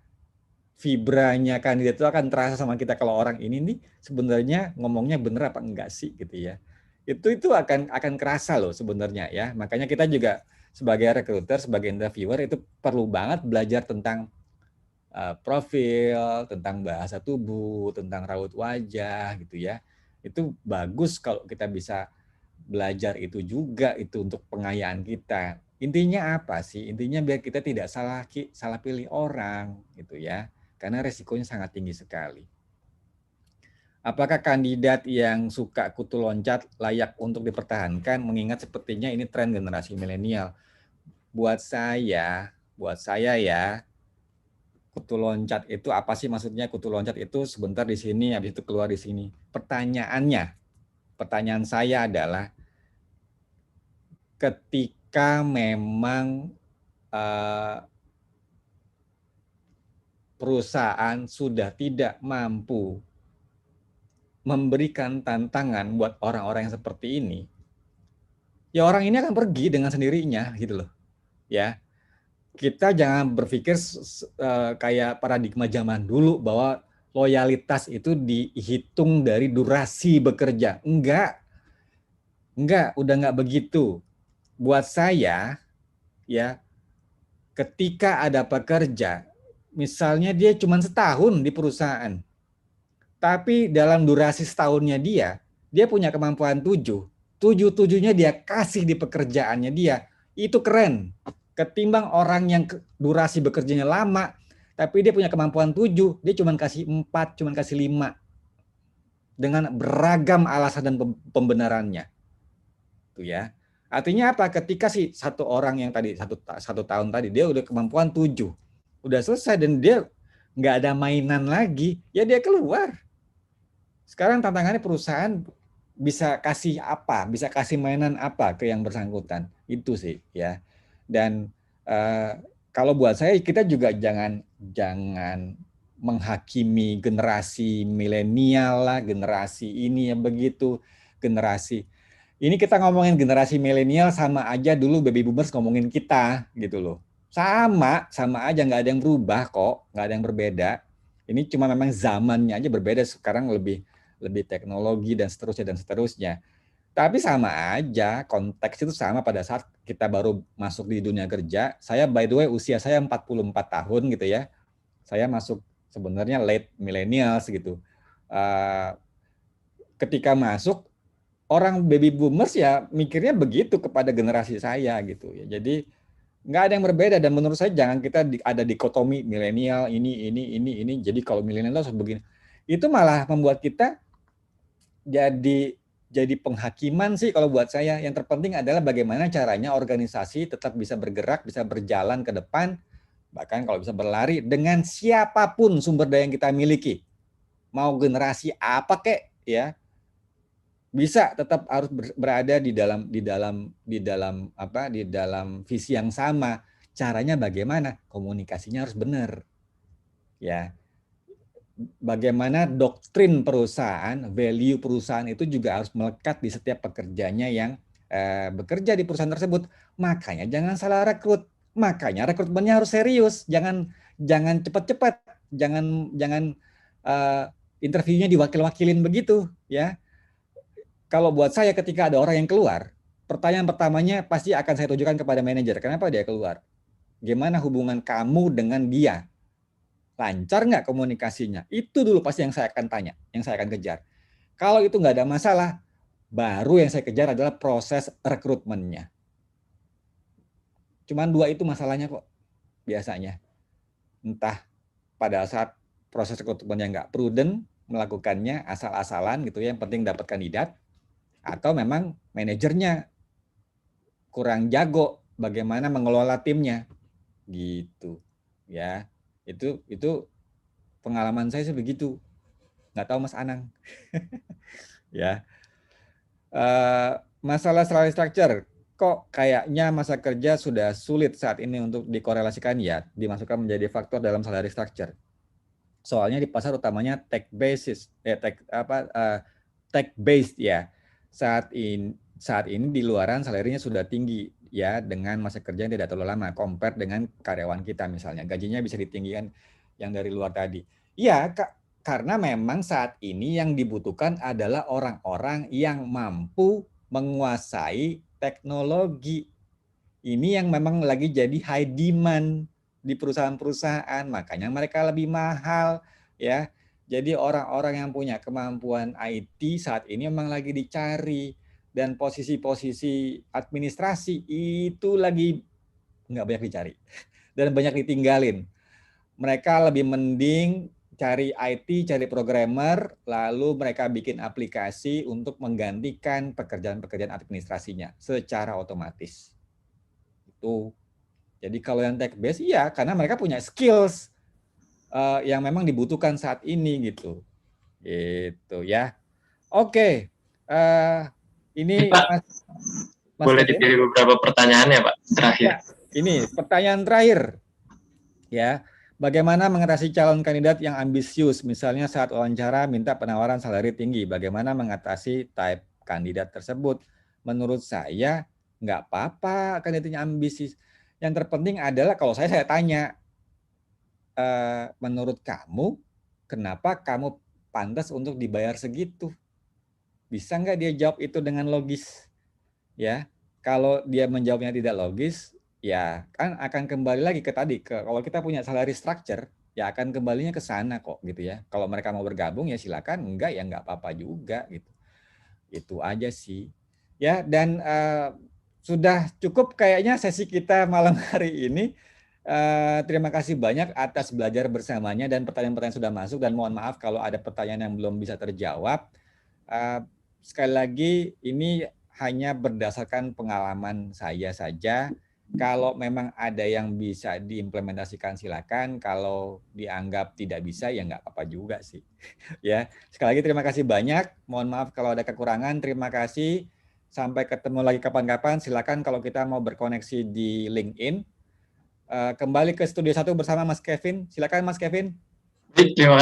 vibranya kandidat itu akan terasa sama kita, kalau orang ini nih sebenarnya ngomongnya bener apa enggak sih gitu ya. Itu akan kerasa loh sebenarnya ya. Makanya kita juga sebagai recruiter, sebagai interviewer itu perlu banget belajar tentang profil, tentang bahasa tubuh, tentang raut wajah gitu ya. Itu bagus kalau kita bisa belajar itu juga, itu untuk pengayaan kita. Intinya apa sih? Intinya biar kita tidak salah pilih orang gitu ya. Karena resikonya sangat tinggi sekali. Apakah kandidat yang suka kutu loncat layak untuk dipertahankan, mengingat sepertinya ini tren generasi milenial? Buat saya ya, kutu loncat itu apa sih maksudnya? Kutu loncat itu sebentar di sini, habis itu keluar di sini. Pertanyaan saya adalah, ketika memang perusahaan sudah tidak mampu memberikan tantangan buat orang-orang yang seperti ini, ya orang ini akan pergi dengan sendirinya gitu loh. Ya, kita jangan berpikir kayak paradigma zaman dulu bahwa loyalitas itu dihitung dari durasi bekerja. Enggak, udah enggak begitu. Buat saya ya, ketika ada pekerja, misalnya dia cuma setahun di perusahaan, tapi dalam durasi setahunnya dia punya kemampuan 7-7-nya dia kasih di pekerjaannya dia, itu keren. Ketimbang orang yang durasi bekerjanya lama, tapi dia punya kemampuan 7, dia cuma kasih 4, cuma kasih 5. Dengan beragam alasan dan pembenarannya. Tuh ya. Artinya apa? Ketika si satu orang yang tadi satu tahun tadi dia udah kemampuan 7, udah selesai dan dia nggak ada mainan lagi, ya dia keluar. Sekarang tantangannya perusahaan bisa kasih apa, bisa kasih mainan apa ke yang bersangkutan, itu sih ya. Dan kalau buat saya kita juga jangan menghakimi generasi milenial lah, generasi ini yang begitu, generasi ini kita ngomongin generasi milenial sama aja dulu baby boomers ngomongin kita gitu loh. Sama aja, nggak ada yang berubah kok, nggak ada yang berbeda. Ini cuma memang zamannya aja berbeda, sekarang lebih teknologi dan seterusnya. Tapi sama aja, konteks itu sama pada saat kita baru masuk di dunia kerja. Saya by the way usia saya 44 tahun gitu ya. Saya masuk sebenarnya late millennials gitu. Ketika masuk, orang baby boomers ya mikirnya begitu kepada generasi saya gitu ya. Jadi nggak ada yang berbeda, dan menurut saya jangan kita ada dikotomi milenial ini. Jadi kalau milenial harus begini. Itu malah membuat kita jadi penghakiman sih kalau buat saya. Yang terpenting adalah bagaimana caranya organisasi tetap bisa bergerak, bisa berjalan ke depan, bahkan kalau bisa berlari dengan siapapun sumber daya yang kita miliki. Mau generasi apa kek ya, bisa tetap harus berada di dalam visi yang sama. Caranya bagaimana? Komunikasinya harus benar. Ya. Bagaimana doktrin perusahaan, value perusahaan itu juga harus melekat di setiap pekerjanya yang bekerja di perusahaan tersebut. Makanya jangan salah rekrut. Makanya rekrutmennya harus serius. Jangan cepat-cepat. Jangan interviewnya diwakil-wakilin begitu, ya. Kalau buat saya ketika ada orang yang keluar, pertanyaan pertamanya pasti akan saya tujukan kepada manajer. Kenapa dia keluar? Gimana hubungan kamu dengan dia? Lancar nggak komunikasinya? Itu dulu pasti yang saya akan tanya, yang saya akan kejar. Kalau itu nggak ada masalah, baru yang saya kejar adalah proses rekrutmennya. Cuman 2 itu masalahnya kok biasanya. Entah pada saat proses rekrutmennya nggak prudent, melakukannya asal-asalan gitu ya, yang penting dapat kandidat, atau memang manajernya kurang jago bagaimana mengelola timnya gitu ya. Itu pengalaman saya sih begitu, nggak tahu Mas Anang. Ya, masalah salary structure kok kayaknya masa kerja sudah sulit saat ini untuk dikorelasikan, ya dimasukkan menjadi faktor dalam salary structure. Soalnya di pasar utamanya tech basis, tech based ya. Saat ini di luaran salarinya sudah tinggi ya, dengan masa kerja yang tidak terlalu lama compare dengan karyawan kita misalnya. Gajinya bisa ditinggikan yang dari luar tadi. Iya, karena memang saat ini yang dibutuhkan adalah orang-orang yang mampu menguasai teknologi. Ini yang memang lagi jadi high demand di perusahaan-perusahaan, makanya mereka lebih mahal ya. Jadi orang-orang yang punya kemampuan IT saat ini memang lagi dicari, dan posisi-posisi administrasi itu lagi nggak banyak dicari dan banyak ditinggalin. Mereka lebih mending cari IT, cari programmer, lalu mereka bikin aplikasi untuk menggantikan pekerjaan-pekerjaan administrasinya secara otomatis. Itu. Jadi kalau yang tech base iya, karena mereka punya skills yang memang dibutuhkan saat ini gitu. Gitu ya. Oke. Ini Pak, Mas boleh Kevin. dipilih beberapa pertanyaan ya Pak, terakhir. Ya, ini pertanyaan terakhir. Ya, bagaimana mengatasi calon kandidat yang ambisius? Misalnya saat wawancara minta penawaran salari tinggi. Bagaimana mengatasi type kandidat tersebut? Menurut saya nggak apa-apa kandidatnya ambisius. Yang terpenting adalah kalau saya tanya, menurut kamu kenapa kamu pantas untuk dibayar segitu? Bisa nggak dia jawab itu dengan logis? Ya, kalau dia menjawabnya tidak logis, ya kan akan kembali lagi ke tadi, kalau kita punya salary structure, ya akan kembalinya ke sana kok gitu ya. Kalau mereka mau bergabung ya silakan, enggak ya nggak apa-apa juga gitu. Itu aja sih. Ya, dan sudah cukup kayaknya sesi kita malam hari ini. Terima kasih banyak atas belajar bersamanya dan pertanyaan-pertanyaan sudah masuk, dan mohon maaf kalau ada pertanyaan yang belum bisa terjawab. Sekali lagi ini hanya berdasarkan pengalaman saya saja. Kalau memang ada yang bisa diimplementasikan silakan, kalau dianggap tidak bisa ya nggak apa-apa juga sih. Ya, sekali lagi terima kasih banyak. Mohon maaf kalau ada kekurangan. Terima kasih. Sampai ketemu lagi kapan-kapan. Silakan kalau kita mau berkoneksi di LinkedIn. Kembali ke Studio 1 bersama Mas Kevin. Silakan Mas Kevin. Terima